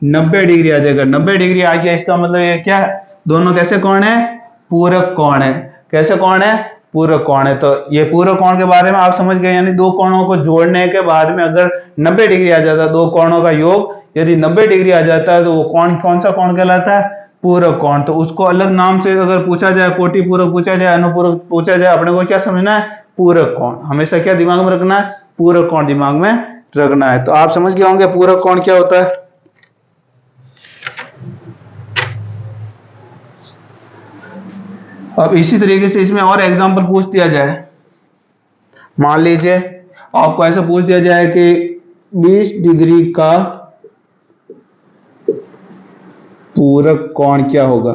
90 डिग्री आ जाएगा। 90 डिग्री आ गया, इसका मतलब ये क्या है, दोनों कैसे कोण है, पूरक कोण है। कैसे कोण है, पूरक कोण है। तो ये पूरक कोण के बारे में आप समझ गए, यानी दो कोणों को जोड़ने के बाद में अगर 90 डिग्री आ जाता है, दो कोणों का योग यदि 90 डिग्री आ जाता है तो वो कोण कौन सा कोण कहलाता है, पूरक कोण। तो उसको अलग नाम से अगर पूछा जाए, कोटि पूरक पूछा जाए, अनुपूरक पूछा जाए, अपने को क्या समझना है, पूरक कोण। हमेशा क्या दिमाग में रखना है, पूरक कोण दिमाग में रखना है। तो आप समझ गए होंगे पूरक कोण क्या होता है। अब इसी तरीके से इसमें और एग्जांपल पूछ दिया जाए, मान लीजिए आपको ऐसा पूछ दिया जाए कि 20 डिग्री का पूरक कोण क्या होगा।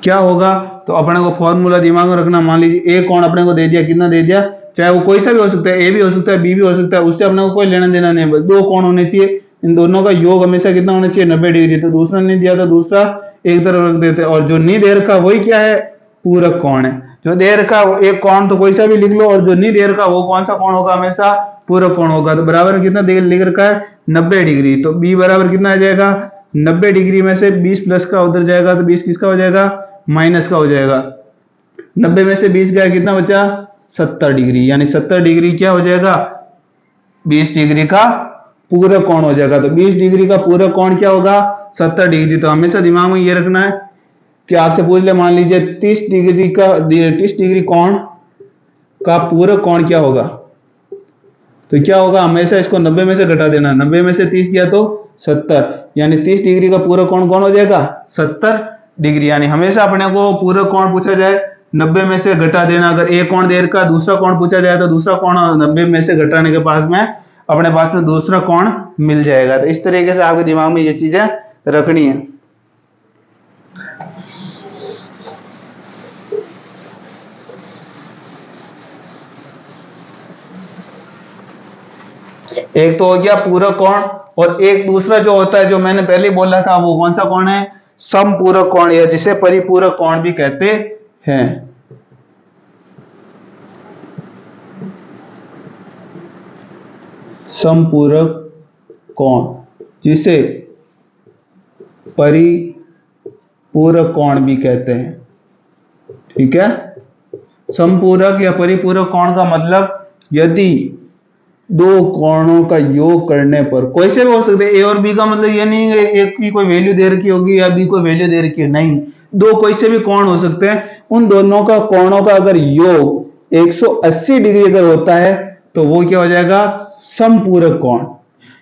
क्या होगा, तो अपने को फॉर्मूला दिमाग में रखना। मान लीजिए ए कोण अपने को दे दिया, कितना दे दिया, चाहे वो कोई सा भी हो सकता है, ए भी हो सकता है, बी भी हो सकता है, उससे अपने को कोई लेना देना नहीं, बस दो कोण होने चाहिए, इन दोनों का योग हमेशा कितना होना चाहिए, 90 डिग्री। तो दूसरा नहीं दिया तो दूसरा एक तरफ रख देते, और जो नहीं दे रखा वही क्या है, पूरक कोण है। जो दे रखा है वो एक कोण तो कोई सा भी लिख लो, और जो नहीं दे रखा वो कौन सा कोण होगा, हमेशा पूरक कोण होगा। तो बराबर में कितना लिख रखा है 90 डिग्री, तो बी बराबर कितना आ जाएगा 90 डिग्री में से 20 प्लस का उधर जाएगा तो 20 किसका हो जाएगा, माइनस का हो जाएगा। 90 में से 20 गया कितना बचा 70 डिग्री, यानी 70 डिग्री क्या हो जाएगा 20 डिग्री का पूरक कोण हो जाएगा। तो 20 डिग्री का पूरक कोण क्या होगा 70 डिग्री। तो हमेशा दिमाग में ये रखना है कि आपसे पूछ ले, मान लीजिए 30 डिग्री कोण का पूरक कोण क्या होगा, तो क्या होगा, हमेशा इसको 90 में से घटा देना, 90 में से 30 गया तो 70, यानी 30 डिग्री का पूरक कोण कौन हो जाएगा 70 डिग्री। यानी हमेशा अपने को पूरक कोण पूछा जाए 90 में से घटा देना। अगर एक कोण देर का दूसरा कोण पूछा जाए तो दूसरा कोण 90 में से घटाने के पास में अपने पास में दूसरा कोण मिल जाएगा। तो इस तरीके से आपके दिमाग में ये चीजें रखनी है। एक तो हो गया पूरक कोण, और एक दूसरा जो होता है जो मैंने पहले बोला था वो कौन सा कोण है, समपूरक कोण, या जिसे परिपूरक कोण भी कहते हैं। समपूरक कोण जिसे परिपूरक कोण भी कहते हैं। ठीक है, समपूरक या परिपूरक कोण का मतलब यदि दो कोणों का योग करने पर, कोई से भी हो सकते हैं, ए और बी का मतलब ये नहीं है एक की कोई वैल्यू दे रखी होगी या बी कोई वैल्यू दे रखी है, नहीं, दो कोई से भी कोण हो सकते हैं, उन दोनों का कोणों का अगर योग 180 डिग्री अगर होता है तो वो क्या हो जाएगा समपूरक कोण।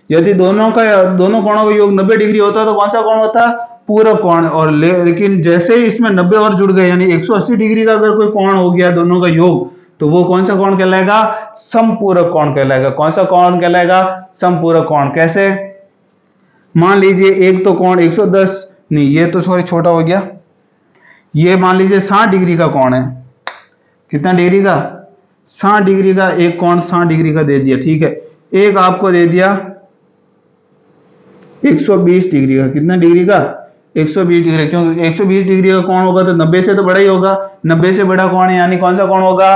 यदि दोनों कोणों का योग 90 डिग्री होता तो कौन सा कोण होता पूरक कोण। और लेकिन जैसे ही इसमें 90 और जुड़ गए, यानी 180 डिग्री का अगर कोई कोण हो गया दोनों का योग, तो वो कौन सा कोण कहलाएगा समपूरक कोण कहलाएगा। कौन सा कोण कहलाएगा समपूरक कोण। कैसे, मान लीजिए एक तो कोण 110, नहीं ये तो सॉरी छोटा हो गया, ये मान लीजिए 60 डिग्री का कोण है, कितना डिग्री का 60 डिग्री का एक कोण 60 डिग्री का दे दिया, ठीक है। एक आपको दे दिया 120 डिग्री का, कितना डिग्री का 120 डिग्री, क्योंकि 120 डिग्री का कोण होगा तो 90 से तो बड़ा ही होगा, 90 से बड़ा कोण है, यानी कौन सा कोण होगा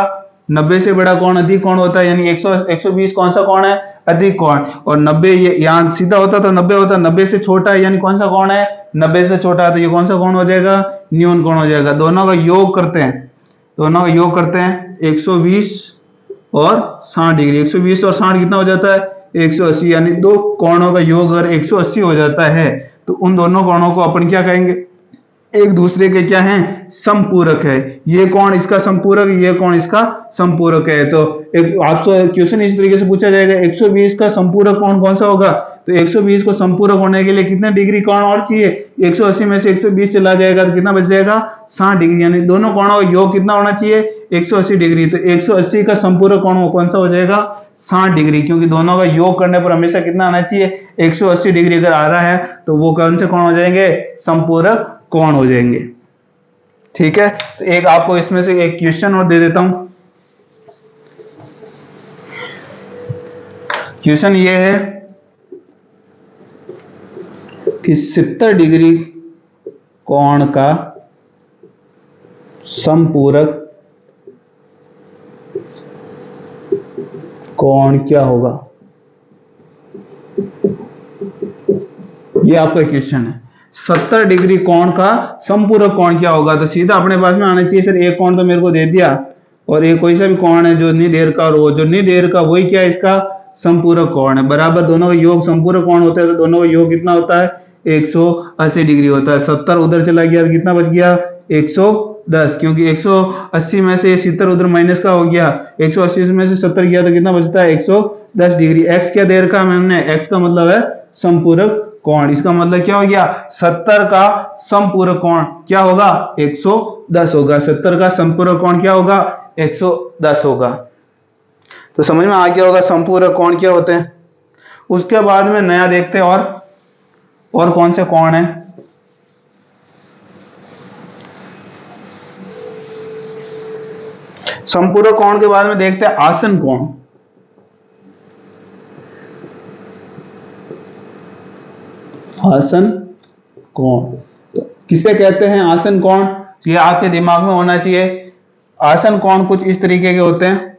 90 से बड़ा कोण अधिक कोण होता है, यानी 120 कौन सा कोण है अधिक कोण। और 90 यहाँ सीधा होता तो 90 होता, 90 से छोटा है यानी कौन सा कोण है 90 से छोटा है, तो ये कौन सा कोण हो जाएगा न्यून कोण हो जाएगा। दोनों का योग करते हैं, दोनों का योग करते हैं 120 और 60 डिग्री, 120 और 60 कितना हो जाता है 180, यानी दो कोणों का योग अगर 180 हो जाता है तो उन दोनों कोणों को अपन क्या कहेंगे एक दूसरे के क्या हैं समपूरक है। ये कोण इसका समपूरक, ये कोण इसका समपूरक है। तो एक आपसे क्वेश्चन इस तरीके से पूछा जाएगा 120 का समपूरक कोण कौन सा होगा, तो 120 को समपूरक होने के लिए कितने डिग्री कोण और चाहिए, 180 में से 120 चला जाएगा तो कितना बच जाएगा 60 डिग्री, यानी दोनों कोणों का योग कितना होना चाहिए 180 डिग्री। तो 180 का संपूरक कोण कौन सा हो जाएगा 60 डिग्री, क्योंकि दोनों का योग करने पर हमेशा कितना आना चाहिए 180 डिग्री अगर आ रहा है तो वो कौन से कोण हो जाएंगे संपूरक कोण हो जाएंगे। ठीक है, तो एक आपको इसमें से एक क्वेश्चन और दे देता हूं। क्वेश्चन ये है कि 70 डिग्री कोण का संपूरक कोण क्या होगा, ये आपका क्वेश्चन है। 70 डिग्री कोण का संपूरक कोण क्या होगा, तो सीधा अपने पास में आना चाहिए सर एक कोण तो मेरे को दे दिया और एक कोई सा भी कोण है जो नहीं दे रखा, और वो जो नहीं दे रखा वही क्या है इसका संपूरक कोण है। बराबर दोनों का योग संपूरक कोण होता है तो दोनों का योग कितना होता है 180 डिग्री होता है। 70 उधर चला गया तो कितना बच गया 110, क्योंकि 180 में से 70 उधर माइनस का हो गया, 180 में से 70 गया तो कितना बचता है 110 डिग्री। एक्स क्या दे रखा है हमने, एक्स का मतलब है संपूरक कोण, इसका मतलब क्या हो गया 70 का संपूरक कोण क्या होगा 110 होगा। 70 का संपूरक कोण क्या होगा 110 होगा। तो समझ में आ गया होगा संपूरक कोण क्या होते हैं। उसके बाद में नया देखते हैं और कौन से कोण है। संपूरक कोण के बाद में देखते हैं आसन कोण। आसन कोण तो किसे कहते हैं आसन कोण, ये आपके दिमाग में होना चाहिए। आसन कोण कुछ इस तरीके के होते हैं।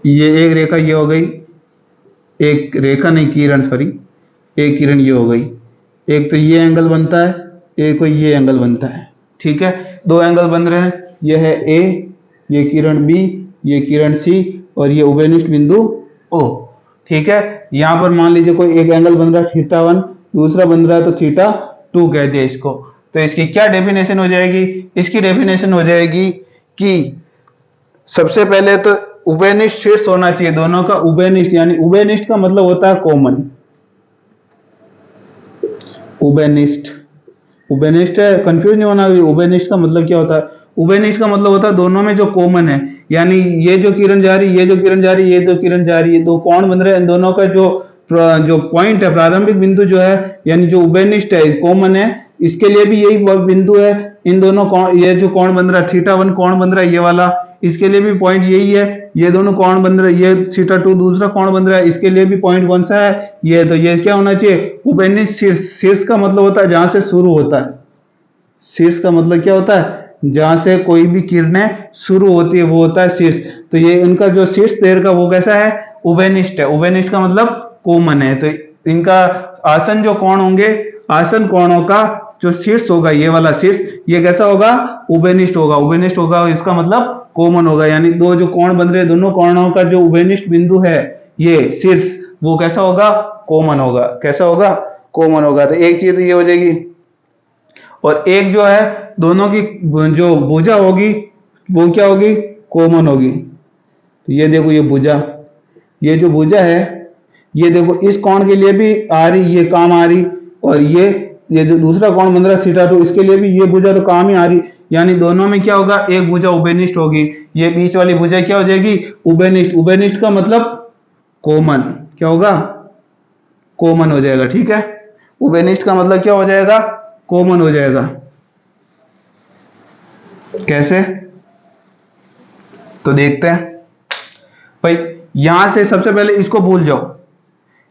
ये एक रेखा ये हो गई, एक रेखा नहीं किरण, सॉरी, एक किरण ये हो गई, एक तो ये एंगल बनता है, एक को ये एंगल बनता है। ठीक है, दो एंगल बन रहे हैं, ये है ए, ये किरण बी, ये किरण सी, और ये उभयनिष्ठ बिंदु ओ। ठीक है, यहां पर मान लीजिए कोई एक एंगल बन रहा है θ1, दूसरा बन रहा है तो θ2 कह दिया इसको। तो इसकी क्या डेफिनेशन हो जाएगी? इसकी डेफिनेशन हो जाएगी कि सबसे पहले तो उभयनिष्ठ शीर्ष होना चाहिए, दोनों का उभयनिष्ठ, यानी उभयनिष्ठ का मतलब होता है कॉमन। उभयनिष्ठ, उभयनिष्ठ है, कंफ्यूज नहीं होना। उभयनिष्ठ का मतलब क्या होता है? उभयनिष्ठ का मतलब होता है दोनों में जो कॉमन है, यानी ये जो किरण जा रही, ये जो किरण जा रही, ये जो किरण जा रही है, दो कोण बन रहे हैं, इन दोनों का जो पॉइंट है, प्रारंभिक बिंदु जो है, यानी जो उभयनिष्ठ है, कॉमन है, इसके लिए भी यही बिंदु है। इन दोनों कोण, ये जो कोण बन रहा है θ1 कोण बन रहा है ये वाला, इसके लिए भी पॉइंट यही है। ये दोनों कोण बन रहे हैं, ये θ2 दूसरा कोण बन रहा है, इसके लिए भी पॉइंट कौन सा है? ये। तो ये क्या होना चाहिए? उभयनिष्ठ शीर्ष। शीर्ष का मतलब होता है जहां से शुरू होता है। शीर्ष का मतलब क्या होता है? जहां से कोई भी किरणें शुरू होती है वो होता है शीर्ष। तो ये इनका जो शीर्ष देर का वो कैसा है? उभयनिष्ठ है। उभयनिष्ठ का मतलब कॉमन है। तो इनका आसन जो कोण होंगे, आसन कोणों का जो शीर्ष होगा, ये वाला शीर्ष, ये कैसा होगा? उभयनिष्ठ होगा। उभयनिष्ठ होगा, इसका मतलब कॉमन होगा, यानी दो जो कोण बन रहे हैं, दोनों कोणों का जो उभयनिष्ठ बिंदु है, ये शीर्ष, वो कैसा होगा? कॉमन होगा। कैसा होगा? कॉमन होगा। तो एक चीज ये हो जाएगी। और एक जो है दोनों की जो भुजा होगी वो क्या होगी? कॉमन होगी। तो ये देखो, ये भुजा, ये जो भुजा है, ये देखो इस कोण के लिए भी आ रही, ये काम आ रही, और ये जो दूसरा कोण बन रहा है θ2, इसके लिए भी ये भुजा तो काम ही आ रही, यानी दोनों में क्या होगा? एक भुजा उभयनिष्ठ होगी। ये बीच वाली भुजा क्या हो जाएगी? उभयनिष्ठ। उभयनिष्ठ का मतलब कॉमन। क्या होगा? कॉमन हो जाएगा। ठीक है, उभयनिष्ठ का मतलब क्या हो जाएगा? कॉमन हो जाएगा। कैसे? तो देखते हैं भाई। यहां से सबसे पहले इसको भूल जाओ,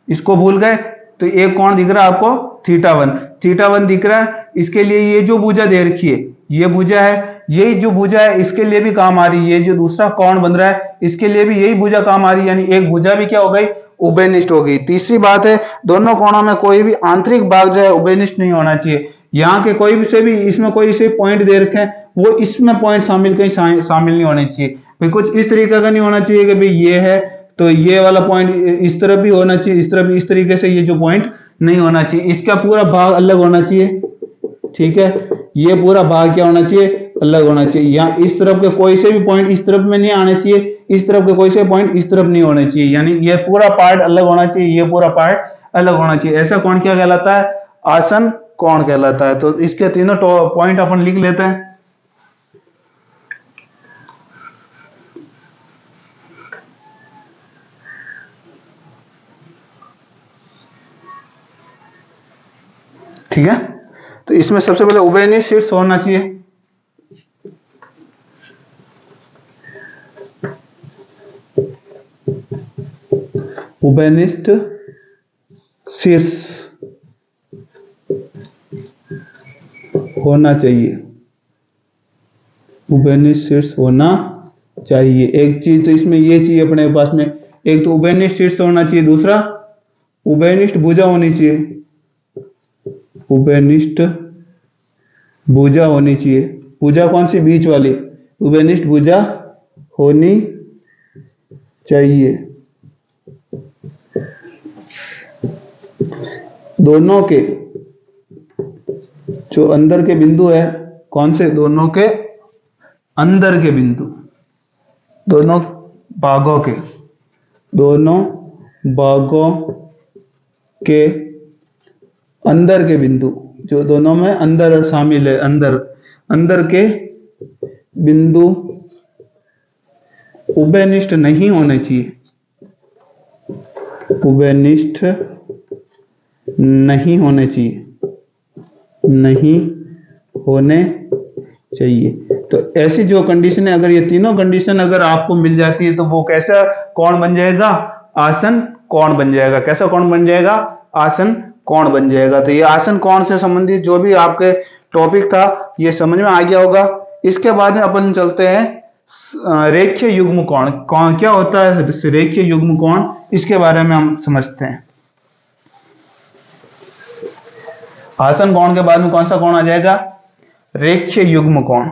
इसको भूल गए तो एक कोण दिख रहा है आपको θ1, θ1 दिख रहा है, इसके लिए ये जो भुजा दे रखी है, ये भुजा है, यही जो भुजा है इसके लिए भी काम आ रही है। ये जो दूसरा कोण बन रहा है इसके लिए भी यही भुजा काम आ रही है, यानी एक भुजा भी क्या हो गई? उभयनिष्ठ हो गई। तीसरी बात है, दोनों कोणों में कोई भी आंतरिक भाग जो है उभयनिष्ठ नहीं होना चाहिए। यहाँ के कोई भी से भी, इसमें कोई से पॉइंट दे रखे हैं, वो इसमें पॉइंट शामिल कहीं शामिल नहीं होने चाहिए भाई। कुछ इस तरीके का नहीं होना चाहिए कि भाई ये है तो ये वाला पॉइंट इस तरफ भी होना चाहिए, इस तरफ भी, इस तरीके से ये जो पॉइंट नहीं होना चाहिए। इसका पूरा भाग अलग होना चाहिए। ठीक है, ये पूरा भाग क्या होना चाहिए? अलग होना चाहिए। यहाँ इस तरफ के कोई से भी पॉइंट इस तरफ में नहीं आने चाहिए, इस तरफ के कोई से पॉइंट इस तरफ नहीं होने चाहिए, यानी ये पूरा पार्ट अलग होना चाहिए, ये पूरा पार्ट अलग होना चाहिए। ऐसा कोण क्या कहलाता है? आसन कोण कहलाता है। तो इसके तीनों पॉइंट अपन लिख लेते हैं। ठीक है, तो इसमें सबसे पहले उभयनिष्ठ शीर्ष होना चाहिए। उभयनिष्ठ शीर्ष होना चाहिए। उभयनिष्ठ शीर्ष होना चाहिए। एक चीज तो इसमें ये चाहिए अपने पास में, एक तो उभयनिष्ठ शीर्ष होना चाहिए, दूसरा उभयनिष्ठ भुजा होनी चाहिए। उभयनिष्ठ भुजा होनी चाहिए। भुजा कौन सी? बीच वाली। उभयनिष्ठ भुजा होनी चाहिए। दोनों के जो अंदर के बिंदु है, कौन से? दोनों के अंदर के बिंदु, दोनों भागों के, दोनों भागों के अंदर के बिंदु, जो दोनों में अंदर शामिल है, अंदर के बिंदु उभयनिष्ठ नहीं होने चाहिए। उभयनिष्ठ नहीं होने चाहिए, नहीं होने चाहिए। तो ऐसी जो कंडीशन है, अगर ये तीनों कंडीशन अगर आपको मिल जाती है तो वो कैसा कोण बन जाएगा? आसन कोण बन जाएगा। कैसा कोण बन जाएगा? आसन कोण बन जाएगा। तो ये आसन कोण से संबंधित जो भी आपके टॉपिक था ये समझ में आ गया होगा। इसके बाद में अपन चलते हैं रेखीय युग्म कोण। क्या होता है रेखीय युग्म कोण, इसके बारे में हम समझते हैं। आसन कोण के बाद में कौन सा कोण आ जाएगा? रेखीय युग्म कोण।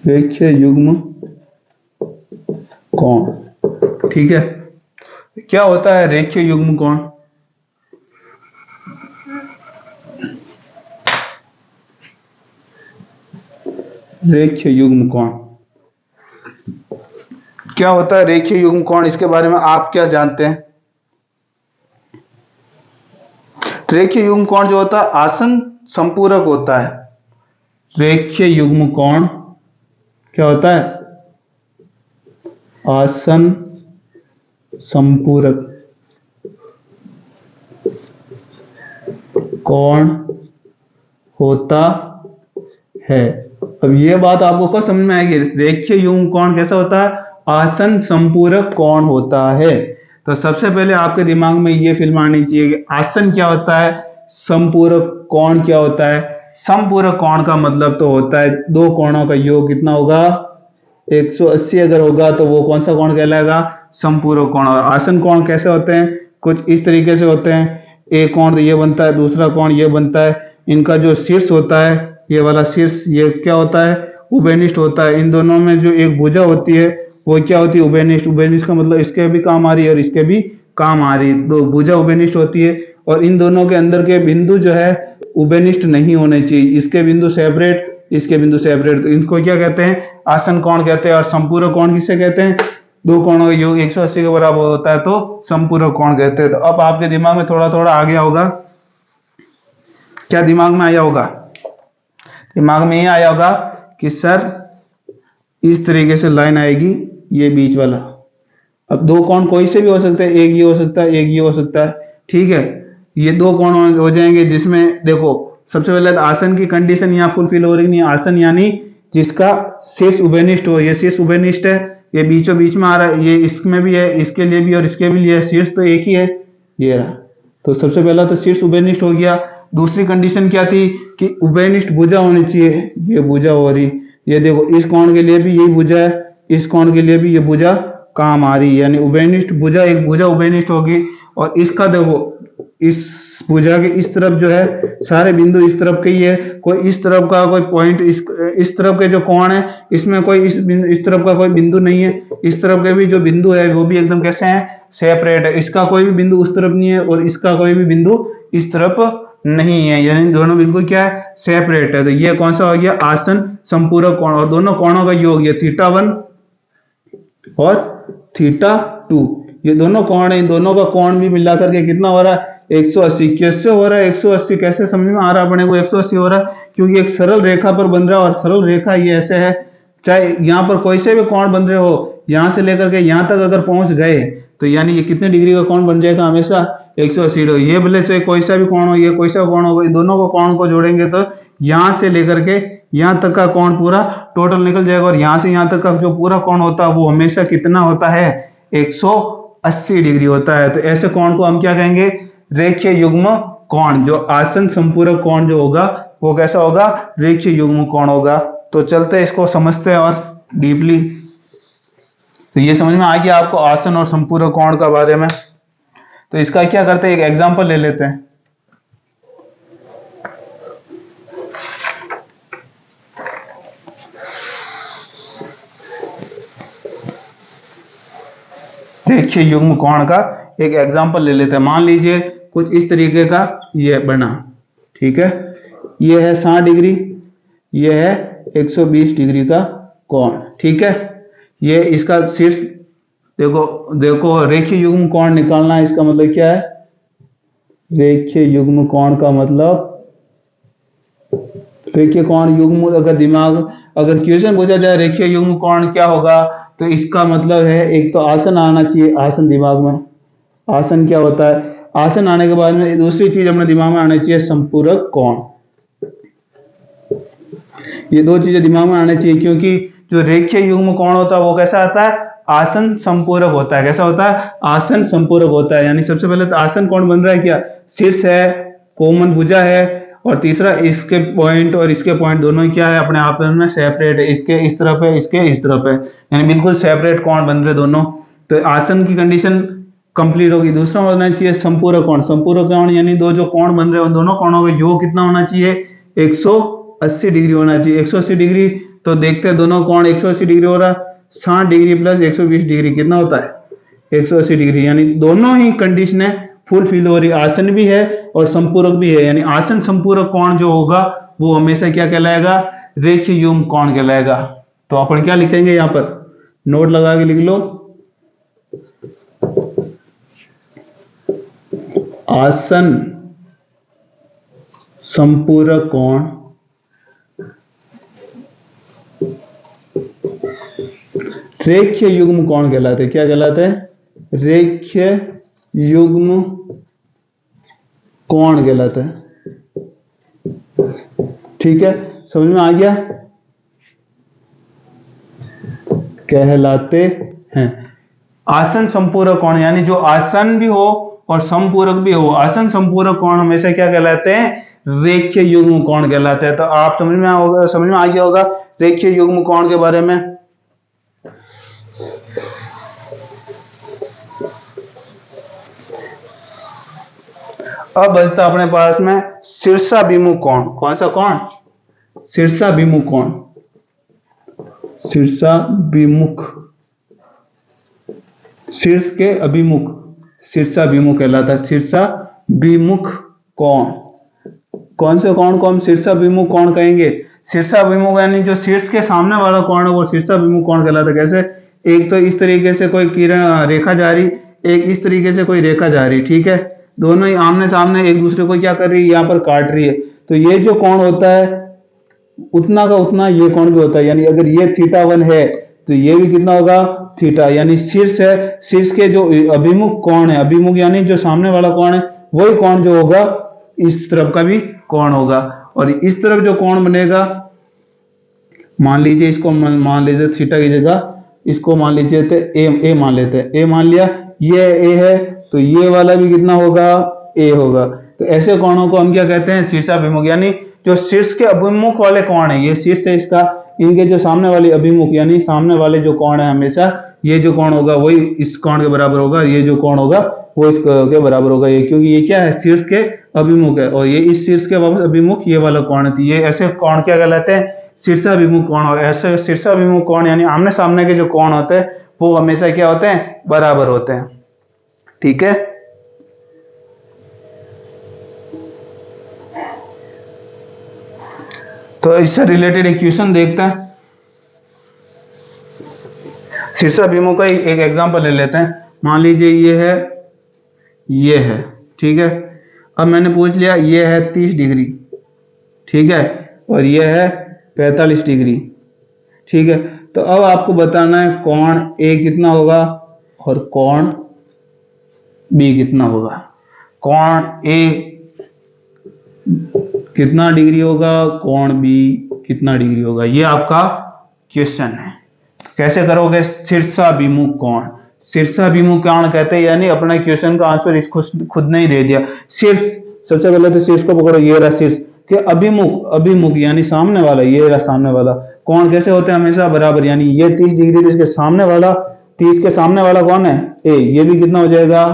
रेखीय युग्म कोण, ठीक है। क्या होता है रेखीय युग्म कोण? रेखीय युग्म कोण क्या होता है? रेखीय युग्म कोण, इसके बारे में आप क्या जानते हैं? रेखीय युग्म कोण जो होता है आसन संपूरक होता है। रेखीय युग्म कोण क्या होता है? आसन संपूरक कोण होता है। अब ये बात आपको कब समझ में आएगी? रेखीय युग्म कोण कैसा होता है? आसन संपूरक कोण होता है। तो सबसे पहले आपके दिमाग में ये फिल्म आनी चाहिए कि आसन क्या होता है, संपूरक कोण क्या होता है। संपूरक कोण का मतलब तो होता है दो कोणों का योग कितना होगा? 180 अगर होगा तो वो कौन सा कोण कहलाएगा? संपूरक कोण। और आसन कोण कैसे होते हैं? कुछ इस तरीके से होते हैं। एक कोण ये बनता है, दूसरा कोण ये बनता है। इनका जो शीर्ष होता है, ये वाला शीर्ष, ये क्या होता है? उभयनिष्ठ होता है। इन दोनों में जो एक भुजा होती है वो क्या होती है? उभयनिष्ठ। उभयनिष्ठ का मतलब इसके भी काम आ रही है और इसके भी काम आ रही है। दो भुजा उभयनिष्ठ होती है और इन दोनों के अंदर के बिंदु जो है उभयनिष्ठ नहीं होने चाहिए। इसके बिंदु सेपरेट, इसके बिंदु सेपरेट। तो इनको क्या कहते हैं? आसन कोण कहते हैं। और संपूरक कोण किसे कहते हैं? दो कोणों का योग 180 के बराबर होता है तो संपूरक कोण कहते हैं। तो अब आपके दिमाग में थोड़ा थोड़ा आ गया होगा। क्या दिमाग में आया होगा? दिमाग में ये आया होगा कि सर इस तरीके से लाइन आएगी, ये बीच वाला। अब दो कोण कोई से भी हो सकता है, एक ये हो सकता है, एक ये हो सकता है, ठीक है। ये दो कोण हो जाएंगे जिसमें देखो सबसे पहले तो आसन की कंडीशन यहाँ फुलफिल हो रही नहीं। आसन यानी जिसका शीर्ष उभयनिष्ठ हो। ये शीर्ष उभयनिष्ठ है, ये बीचों बीच में आ रहा है, ये इसमें भी है, इसके लिए भी और इसके भी लिए। शीर्ष तो एक ही है, ये रहा। तो सबसे पहला तो शीर्ष उभयनिष्ठ हो गया। दूसरी कंडीशन क्या थी कि उभयनिष्ठ भुजा होनी चाहिए। ये भुजा हो रही, ये देखो इस कोण के लिए भी यही भुजा है, इस कोण के लिए भी ये भुजा काम आ रही है। यानी उभयनिष्ठ भुजा, एक भुजा उभयनिष्ठ होगी। और इसका देखो इस भुजा के इस तरफ जो है सारे बिंदु इस तरफ के ही है। कोई इस तरफ का कोई पॉइंट, इस तरफ के जो कोण है इसमें कोई इस तरफ का कोई बिंदु नहीं है। इस तरफ के भी जो बिंदु है वो भी एकदम कैसे हैं? सेपरेट है। इसका कोई भी बिंदु उस तरफ नहीं है और इसका कोई भी बिंदु इस तरफ नहीं है। यानी दोनों बिल्कुल क्या है? सेपरेट है। तो ये कौन सा हो गया? आसन संपूरक कोण। और दोनों कोणों का योग ये θ1 और θ2, ये दोनों कोण है। इन दोनों का कोण भी मिलाकर के कितना हो रहा है? 180। कैसे हो रहा है 180? कैसे समझ में आ रहा है अपने को 180 हो रहा है? क्योंकि एक सरल रेखा पर बन रहा है और सरल रेखा ये ऐसे है, चाहे यहाँ पर कोई से भी कोण बन रहे हो, यहाँ से लेकर के यहाँ तक अगर पहुंच गए तो यानी ये कितने डिग्री का कोण बन जाएगा? हमेशा 180 डिग्री। ये भले चाहे कोई सा भी कोण हो, ये कोई सा कोण हो, दोनों को कोण को जोड़ेंगे तो यहाँ से लेकर के यहाँ तक का कोण पूरा टोटल निकल जाएगा। और यहाँ से यहाँ तक का जो पूरा कोण होता है वो हमेशा कितना होता है? 180 डिग्री होता है। तो ऐसे कोण को हम क्या कहेंगे? रेखीय युग्म कोण। जो आसन संपूरक कोण जो होगा वो कैसा होगा? रेखीय युग्म कोण होगा। तो चलते हैं इसको समझते हैं और डीपली। तो ये समझ में आ गया आपको आसन और संपूरक कोण का बारे में। तो इसका क्या करते हैं, एक एग्जांपल ले लेते हैं। रेखीय युग्म कोण का एक एग्जांपल ले लेते हैं। मान लीजिए कुछ इस तरीके का ये बना, ठीक है। ये है 60 डिग्री, ये है 120 डिग्री का कोण, ठीक है। ये इसका शीर्ष देखो रेखीय युग्म कोण निकालना है। इसका मतलब क्या है? रेखीय युग्म कोण का मतलब, रेखीय कोण युग्म, अगर क्वेश्चन पूछा जाए रेखीय युग्म कोण क्या होगा तो इसका मतलब है एक तो आसन आना चाहिए। आसन दिमाग में, आसन क्या होता है? आसन आने के बाद में दूसरी चीज अपने दिमाग में आनी चाहिए संपूरक कोण। ये दो चीजें दिमाग में आनी चाहिए क्योंकि जो रेखीय युग्म कोण होता है वो कैसा आता है? आसन संपूरक होता है। कैसा होता है? आसन संपूरक होता है। यानी सबसे पहले तो आसन कोण बन रहा है क्या? शीर्ष है, कॉमन भुजा है, और तीसरा इसके पॉइंट और इसके पॉइंट दोनों क्या है? अपने आप में सेपरेट है। इसके इस तरफ है, इसके इस तरफ है, यानी बिल्कुल सेपरेट कोण बन रहे दोनों। तो आसन की कंडीशन कंप्लीट होगी। दूसरा होना चाहिए संपूरक कोण। संपूरक कोण यानी दो जो कोण बन रहे हैं उन दोनों कोणों का योग कितना होना चाहिए? 180 डिग्री होना चाहिए। 180 डिग्री तो देखते हैं दोनों कोण 180 डिग्री हो रहा। 60 डिग्री प्लस 120 डिग्री कितना होता है? 180 डिग्री। यानी दोनों ही कंडीशनें फुलफिल हो रही, आसन भी है और संपूरक भी है। यानी आसन संपूरक कोण जो होगा वो हमेशा क्या कहलाएगा? रेखीय युग्म कोण कहलाएगा। तो अपन क्या लिखेंगे यहाँ पर? नोट लगा के लिख लो, आसन संपूरक कोण रेखीय युग्म कोण कहलाते हैं। क्या कहलाते हैं? रेखीय युग्म कोण कहलाता है। ठीक है, समझ में आ गया? कहलाते हैं आसन संपूरक कोण, यानी जो आसन भी हो और संपूरक भी हो। आसन संपूरक कोण हमेशा क्या कहलाते हैं? रेखीय युग्म कोण कहलाते हैं। तो आप समझ में आ गया होगा रेखीय युग्म कोण के बारे में। अब बचता अपने पास में शीर्षाभिमुख कोण। कौन सा कोण? शीर्षाभिमुख कोण। शीर्षाभिमुख, शीर्ष के अभिमुख शीर्षाभिमुख कहलाता है। शीर्षाभिमुख कोण। कौन से कोण को हम शीर्षाभिमुख कोण कहेंगे? शीर्षाभिमुख यानी जो शीर्ष के सामने वाला कोण है वो शीर्षाभिमुख कोण कहलाता है। कैसे? एक तो इस तरीके से कोई किरण रेखा जा रही, एक इस तरीके से कोई रेखा जा रही। ठीक है, दोनों ही आमने सामने एक दूसरे को क्या कर रही है? यहाँ पर काट रही है। तो ये जो कोण होता है उतना का उतना ये कोण भी होता है। यानी अगर ये θ1 है तो ये भी कितना होगा? थीटा। यानी शीर्ष है, शीर्ष के जो अभिमुख कोण है, अभिमुख यानी जो सामने वाला कोण है, वही कोण जो होगा इस तरफ का भी कोण होगा। और इस तरफ जो कोण बनेगा, मान लीजिए इसको मान लीजिए थीटा की जगह इसको मान लीजिए तो ए मान लेते हैं। ए मान लिया, ये ए है तो ये वाला भी कितना होगा? ए होगा। तो ऐसे कोणों को हम क्या कहते हैं? शीर्षाभिमुख। यानी जो शीर्ष के अभिमुख वाले कोण है, ये शीर्ष है इसका, इनके जो सामने वाले अभिमुख यानी सामने वाले जो कोण है, हमेशा ये जो कोण होगा वही इस कोण के बराबर होगा, ये जो कोण होगा वो इस के बराबर होगा। ये क्योंकि ये क्या है? शीर्ष के अभिमुख है और ये इस शीर्ष के वापस अभिमुख ये वाला कोण है। ये ऐसे कोण क्या कहलाते हैं? शीर्षाभिमुख कोण। और ऐसे शीर्षाभिमुख कोण यानी आमने सामने के जो कोण होते हैं वो हमेशा क्या होते हैं? बराबर होते हैं। ठीक है, तो इससे रिलेटेड इक्वेशन देखते हैं। शीर्षाभिमुख का एक एग्जांपल ले लेते हैं। मान लीजिए ये है, ठीक है। अब मैंने पूछ लिया ये है 30 डिग्री, ठीक है, और ये है 45 डिग्री, ठीक है। तो अब आपको बताना है कोण ए कितना होगा और कोण बी कितना होगा। कोण ए कितना डिग्री होगा, कोण बी कितना डिग्री होगा, ये आपका क्वेश्चन है। कैसे करोगे? शीर्षाभिमुख कोण। शीर्षाभिमुख कोण कहते हैं, यानी अपना क्वेश्चन का आंसर इसको खुद नहीं दे दिया। शीर्ष, सबसे पहले तो शीर्ष को पकड़ो, ये रहा शीर्ष के अभिमुख यानी सामने वाला, ये रहा सामने वाला। कोण कैसे होते हैं? हमेशा बराबर। यानी ये 30 डिग्री, तो इसके सामने वाला 30 के सामने वाला कौन है? ए, ये भी कितना हो जाएगा?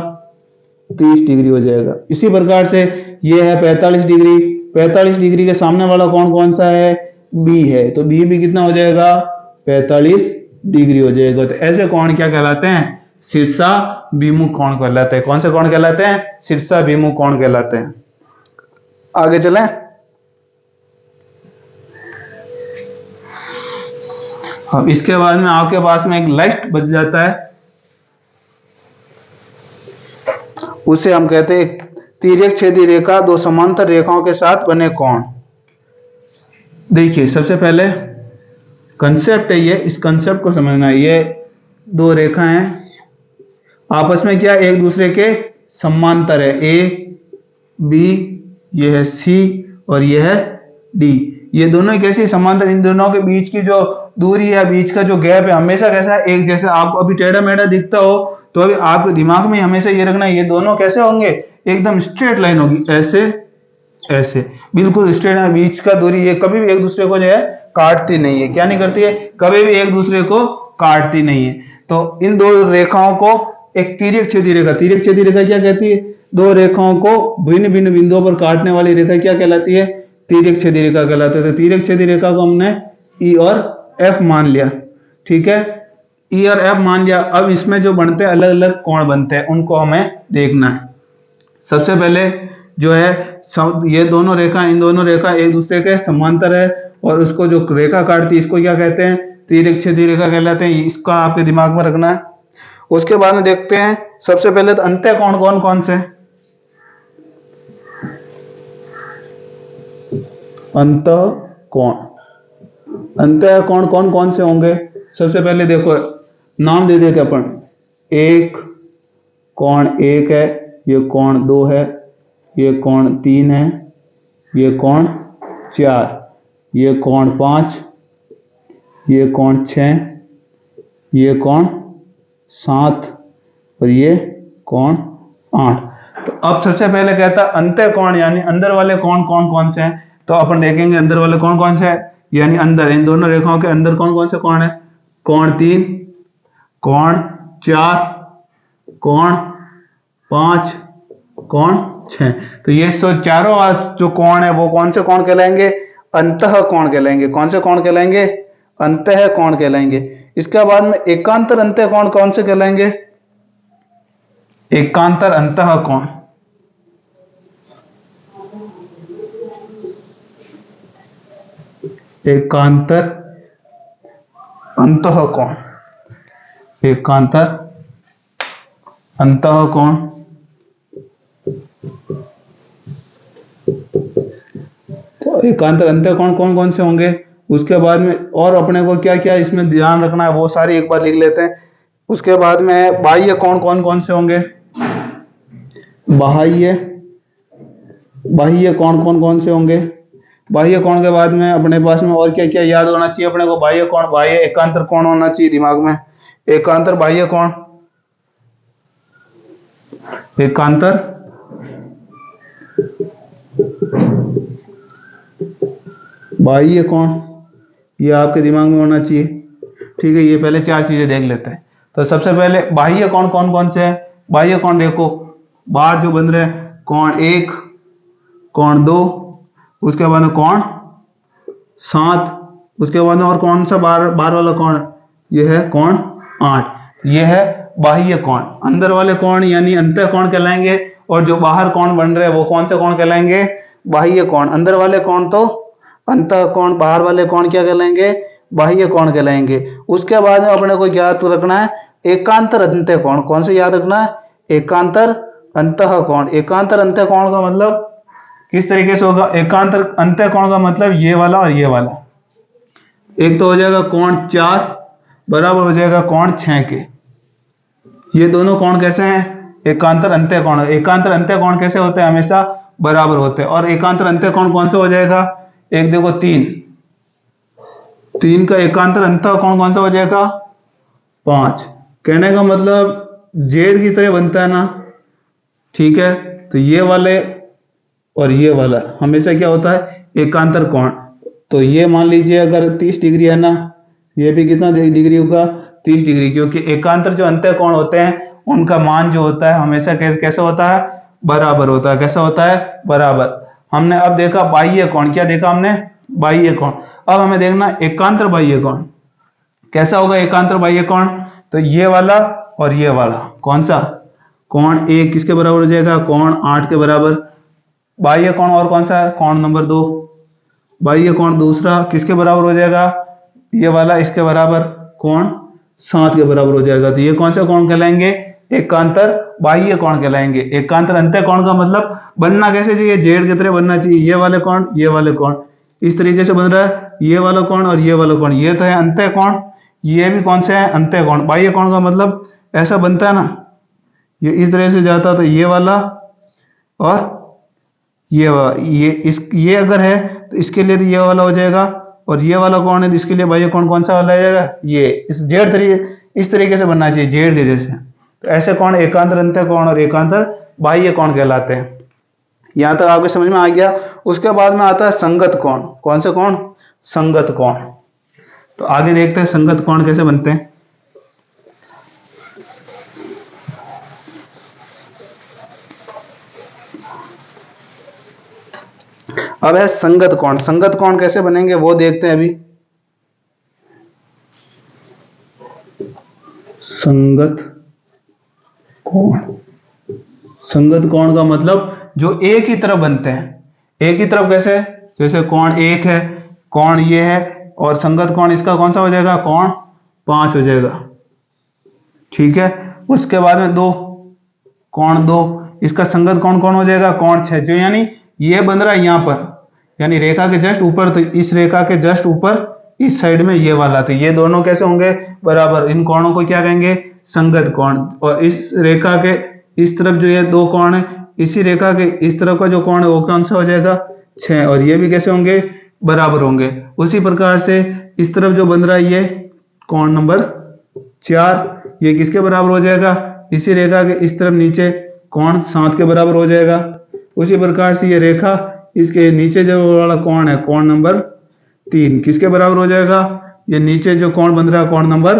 30 डिग्री हो जाएगा। इसी प्रकार से ये है 45 डिग्री, 45 डिग्री के सामने वाला कोण कौन सा है? बी है, तो बी भी कितना हो जाएगा? 45 डिग्री हो जाएगा। तो ऐसे कोण क्या कहलाते हैं? शीर्षाभिमुख कोण कहलाते हैं। कौन से कोण कहलाते हैं? शीर्षाभिमुख कोण कहलाते हैं। आगे चलें। अब इसके बाद में आपके पास में एक लास्ट बच जाता है, उसे हम कहते हैं तिर्यक छेदी रेखा दो समांतर रेखाओं के साथ बने कोण। देखिए, सबसे पहले कंसेप्ट है ये, इस कंसेप्ट को समझना है। ये दो रेखा हैं, आपस में क्या एक दूसरे के समांतर है। ए बी, ये है सी और ये है डी। ये दोनों कैसी समांतर? इन दोनों के बीच की जो दूरी या बीच का जो गैप है हमेशा कैसा है, एक जैसा। आपको अभी टेढ़ा मेढ़ा दिखता हो तो अभी आपके दिमाग में हमेशा ये रखना, ये दोनों कैसे होंगे, एकदम स्ट्रेट लाइन होगी, ऐसे ऐसे बिल्कुल स्ट्रेट है। बीच का दूरी ये कभी भी एक दूसरे को जो है काटती नहीं है, क्या नहीं करती है, कभी भी एक दूसरे को काटती नहीं है। तो इन दो रेखाओं को एक तिर्यक छेदी रेखा, तिर्यक छेदी रेखा क्या कहती है, दो रेखाओं को भिन्न भिन्न बिंदुओं पर काटने वाली रेखा क्या कहलाती है, तिर्यक छेदी रेखा कहलाती है। तो तिर्यक छेदी रेखा को हमने ई और एफ मान लिया, ठीक है, ई और एफ मान लिया। अब इसमें जो बनते हैं अलग अलग कोण बनते हैं, उनको हमें देखना है। सबसे पहले जो है ये दोनों रेखा, इन दोनों रेखा एक दूसरे के समांतर है, और उसको जो रेखा काटती है इसको क्या कहते हैं, तिर्यक छेदी रेखा कहलाते हैं। इसका आपके दिमाग में रखना है। उसके बाद में देखते हैं, सबसे पहले तो अंत्य कोण कौन कौन से, अंतः कोण, अंतः कोण कौन कौन से होंगे। सबसे पहले देखो नाम दे देते अपन, एक कोण एक है, ये कोण दो है, ये कोण तीन है, ये कोण चार, ये कोण पांच, ये कोण छः, ये कोण सात, और ये कोण आठ। तो अब सबसे पहले कहता अंत्य कोण यानी अंदर वाले कोण कौन कौन से हैं। तो अपन देखेंगे अंदर वाले कौन कौन से हैं, यानी अंदर इन दोनों रेखाओं के अंदर कौन कौन से कोण है, कोण तीन, कोण चार, कोण पांच, कोण छः। तो ये चारों जो कोण है वो कौन से कोण कहलाएंगे, अंतः कोण कहलाएंगे। कौन से कोण कहलाएंगे, अंतः कोण कहलाएंगे। इसके बाद में एकांतर अंत्य कोण कौन से कहलाएंगे, एकांतर अंतः कोण, एकांतर अंतः कोण, एकांतर अंतः कोण। तो एकांतर अंतः कोण कौन कौन से होंगे। उसके बाद में और अपने को क्या क्या इसमें ध्यान रखना है वो सारे एक बार लिख लेते हैं। उसके बाद में बाह्य कोण कौन कौन से होंगे, बाह्य, बाह्य कोण कौन कौन से होंगे। बाह्य कोण के बाद में अपने पास में और क्या क्या याद होना चाहिए अपने को, बाह्य कोण, बाह्य एकांतर कोण होना चाहिए दिमाग में, एकांतर बाह्य कोण, एकांतर बाह्य कोण, ये आपके दिमाग में होना चाहिए, ठीक है। ये पहले चार चीजें देख लेते हैं। तो सबसे पहले बाह्य कोण कौन कौन से हैं। बाह्य कोण देखो बाहर जो बन रहे हैं, कोण एक, कोण दो, उसके बाद में कोण सात, उसके बाद में और कौन सा बाहर बाहर वाला कोण, ये है कोण आठ। ये है बाह्य कोण। अंदर वाले कोण यानी अंतः कोण कहलाएंगे, और जो बाहर कोण बन रहे हैं वो कौन से कोण कहलाएंगे, बाह्य कोण। अंदर वाले कोण तो अंतः कोण, बाहर वाले कोण क्या कहलाएंगे, बाह्य कोण कहलाएंगे। उसके बाद में अपने को याद रखना है एकांतर अंत्य कोण। कौन से याद रखना है, एकांतर अंतः कोण। एकांतर अंत्य कोण का मतलब किस तरीके से होगा, एकांतर अंत्य कोण का मतलब ये वाला और ये वाला। एक तो हो जाएगा कोण चार बराबर हो जाएगा कोण छः के, ये दोनों कोण कैसे हैं, एकांतर अंत्य कोण। एकांतर अंत्य कोण कैसे होते हैं, हमेशा बराबर होते हैं। और एकांतर अंत्य कोण कौन सा हो जाएगा, एक देखो तीन, तीन का एकांतर अंतः कोण कौन सा हो जाएगा, पांच। कहने का मतलब जेड की तरह बनता है ना, ठीक है। तो ये वाले और ये वाला हमेशा क्या होता है, एकांतर कोण। तो ये मान लीजिए अगर 30 डिग्री है ना, ये भी कितना डिग्री होगा, 30 डिग्री, क्योंकि एकांतर जो अंत्य कोण होते हैं उनका मान जो होता है हमेशा कैसे होता है, बराबर होता है। कैसा होता है, बराबर। हमने अब देखा बाह्य कोण, क्या देखा हमने, बाह्य कोण। अब हमें देखना एकांतर बाह्य कोण कैसा होगा। एकांतर बाह्य कोण तो ये वाला और ये वाला, कौन सा, कोण एक किसके बराबर हो जाएगा, कोण आठ के बराबर। बाह्य कोण और कौन सा है, कोण नंबर दो। बाह्य कोण दूसरा किसके बराबर हो जाएगा, ये वाला, इसके बराबर, कोण सात के बराबर हो जाएगा। तो ये कौन सा कोण कहलाएंगे, एकांतर बाह्य कोण कहलाएंगे। एकांतर अंत्य कोण का मतलब बनना कैसे चाहिए, जेड की तरह बनना चाहिए। ये वाले कोण, ये वाले कोण इस तरीके से बन रहा है, ये वाला कोण और ये वाला कोण, ये तो है अंत्य कोण। ये भी कौन सा है, अंत्य कोण। बाह्य कोण का मतलब ऐसा बनता है ना, ये इस तरह से जाता, तो ये वाला और ये अगर है तो इसके लिए तो ये वाला हो जाएगा और ये वाला कोण है जिसके लिए बाह्य कोण कौन सा वाला आएगा, ये इस तरीके से बनना चाहिए जेड के जैसे। तो ऐसे कोण एकांतर अंतः कोण और एकांतर बाह्य कोण कहलाते हैं। यहां तक आपको समझ में आ गया। उसके बाद में आता है संगत कोण। कौन से कोण? संगत कोण। तो आगे देखते हैं संगत कोण कैसे बनते हैं। अब है संगत कोण। संगत कोण कैसे बनेंगे वो देखते हैं अभी। संगत कोण, संगत कोण का मतलब जो एक ही तरफ बनते हैं। एक ही तरफ कैसे? जैसे कोण एक है, कोण ये है, और संगत कोण इसका कौन सा हो जाएगा? कोण 5 हो जाएगा। ठीक है। उसके बाद में दो, कोण 2, इसका संगत कोण कौन हो जाएगा? कोण 6। जो यानी ये बन रहा है यहां पर, यानी रेखा के जस्ट ऊपर, तो इस रेखा के जस्ट ऊपर इस साइड में ये वाला, तो ये दोनों कैसे होंगे? बराबर। इन कोणों को क्या कहेंगे? संगत कोण। और इस रेखा के इस तरफ जो ये दो कोण है, इसी रेखा के इस तरफ का जो कोण है वो कौन सा हो जाएगा? 6। और ये भी कैसे होंगे? बराबर होंगे। उसी प्रकार से इस तरफ जो बन रहा है ये कोण नंबर 4, ये किसके बराबर हो जाएगा? इसी रेखा के इस तरफ नीचे कोण 7 के बराबर हो जाएगा। उसी प्रकार से ये रेखा इसके नीचे जो वाला कोण है, कोण नंबर 3 किसके बराबर हो जाएगा? ये नीचे जो कोण बन रहा है कोण नंबर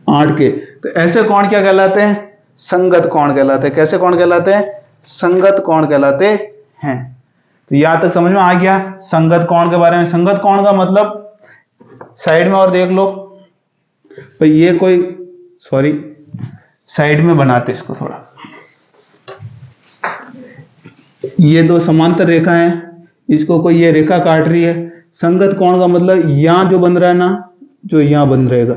8 के। तो ऐसे कोण क्या कहलाते हैं? संगत कोण कहलाते हैं। कैसे कोण कहलाते हैं? संगत कोण कहलाते हैं। तो यहां तक समझ में आ गया संगत कोण के बारे में। संगत कोण का मतलब साइड में और देख लो तो ये कोई, सॉरी साइड में बनाते इसको थोड़ा। ये दो समांतर रेखा हैं, इसको कोई ये रेखा काट रही है। संगत कोण का मतलब यहां जो बन रहा है ना, जो यहां बन रहेगा,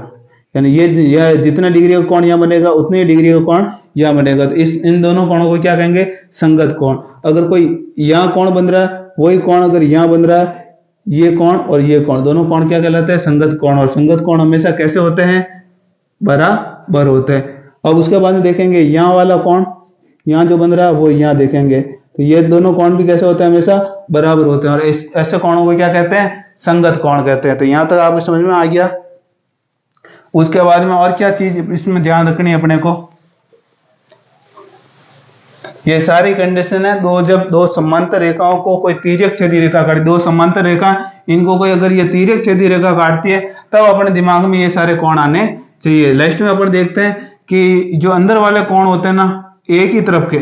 यानी ये जितना डिग्री का कोण यहां बनेगा उतनी डिग्री का कोण यहां बनेगा। तो इन दोनों कोणों को क्या कहेंगे? संगत कोण। अगर कोई यहां कोण बन रहा है, वही कोण अगर यहां बन रहा है, ये कोण और ये कोण, दोनों कोण क्या कहलाते हैं? संगत कोण। और संगत कोण हमेशा कैसे होते हैं? बराबर होते हैं। अब उसके बाद में देखेंगे यहाँ वाला कोण, यहाँ जो बन रहा है वो यहाँ देखेंगे, तो ये दोनों कोण भी कैसे होते हैं? हमेशा बराबर होते हैं। और ऐसे कोणों को क्या कहते हैं? संगत कोण कहते हैं। तो यहां तक आपको समझ में आ गया। उसके बाद में और क्या चीज इसमें ध्यान रखनी है अपने को? ये सारी कंडीशन है जब दो समांतर रेखाओं को कोई तिर्यक छेदी रेखा काटे, दो समांतर रेखा इनको कोई अगर ये तिर्यक छेदी रेखा काटती है तब अपने दिमाग में ये सारे कोण आने चाहिए। लास्ट में अपन देखते हैं कि जो अंदर वाले कोण होते हैं ना, एक ही तरफ के,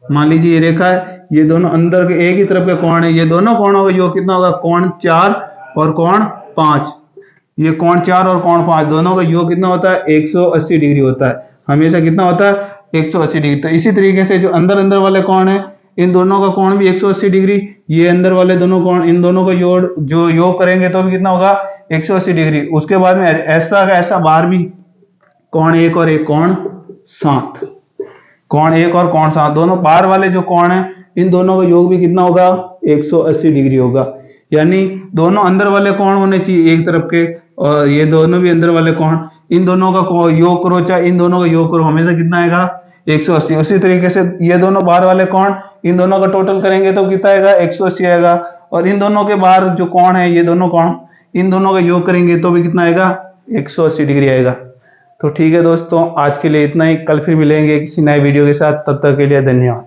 मान लीजिए ये रेखा है, ये दोनों अंदर के एक ही तरफ के कोण है, ये दोनों कोणों का योग कितना होगा? कोण 4 और कोण 5। ये कोण 4 और कोण 5 दोनों का योग कितना होता है? 180 डिग्री होता है। हमेशा कितना होता है? 180 डिग्री। तो इसी तरीके से जो अंदर वाले कोण है, इन दोनों का कोण भी 180 डिग्री। ये अंदर वाले दोनों कोण, इन दोनों का योग करेंगे तो भी कितना होगा? 180 डिग्री। उसके बाद में ऐसा का ऐसा बाहर भी कोण 1 और एक कोण 7, कोण 1 और कोण 7 दोनों बाहर वाले जो कोण है, इन दोनों का योग भी कितना होगा? 180 डिग्री होगा। यानी दोनों अंदर वाले कोण होने चाहिए एक तरफ के, और ये दोनों भी अंदर वाले कोण, इन दोनों का योग करो चाहे इन दोनों का योग करो, हमेशा कितना आएगा? 180। उसी तरीके से ये दोनों बाहर वाले कोण, इन दोनों का टोटल करेंगे तो कितना आएगा? 180 आएगा। और इन दोनों के बाहर जो कोण है, ये दोनों कोण, इन दोनों का योग करेंगे तो भी कितना आएगा? 180 डिग्री आएगा। तो ठीक है दोस्तों, आज के लिए इतना ही। कल फिर मिलेंगे किसी नए वीडियो के साथ। तब तक के लिए धन्यवाद।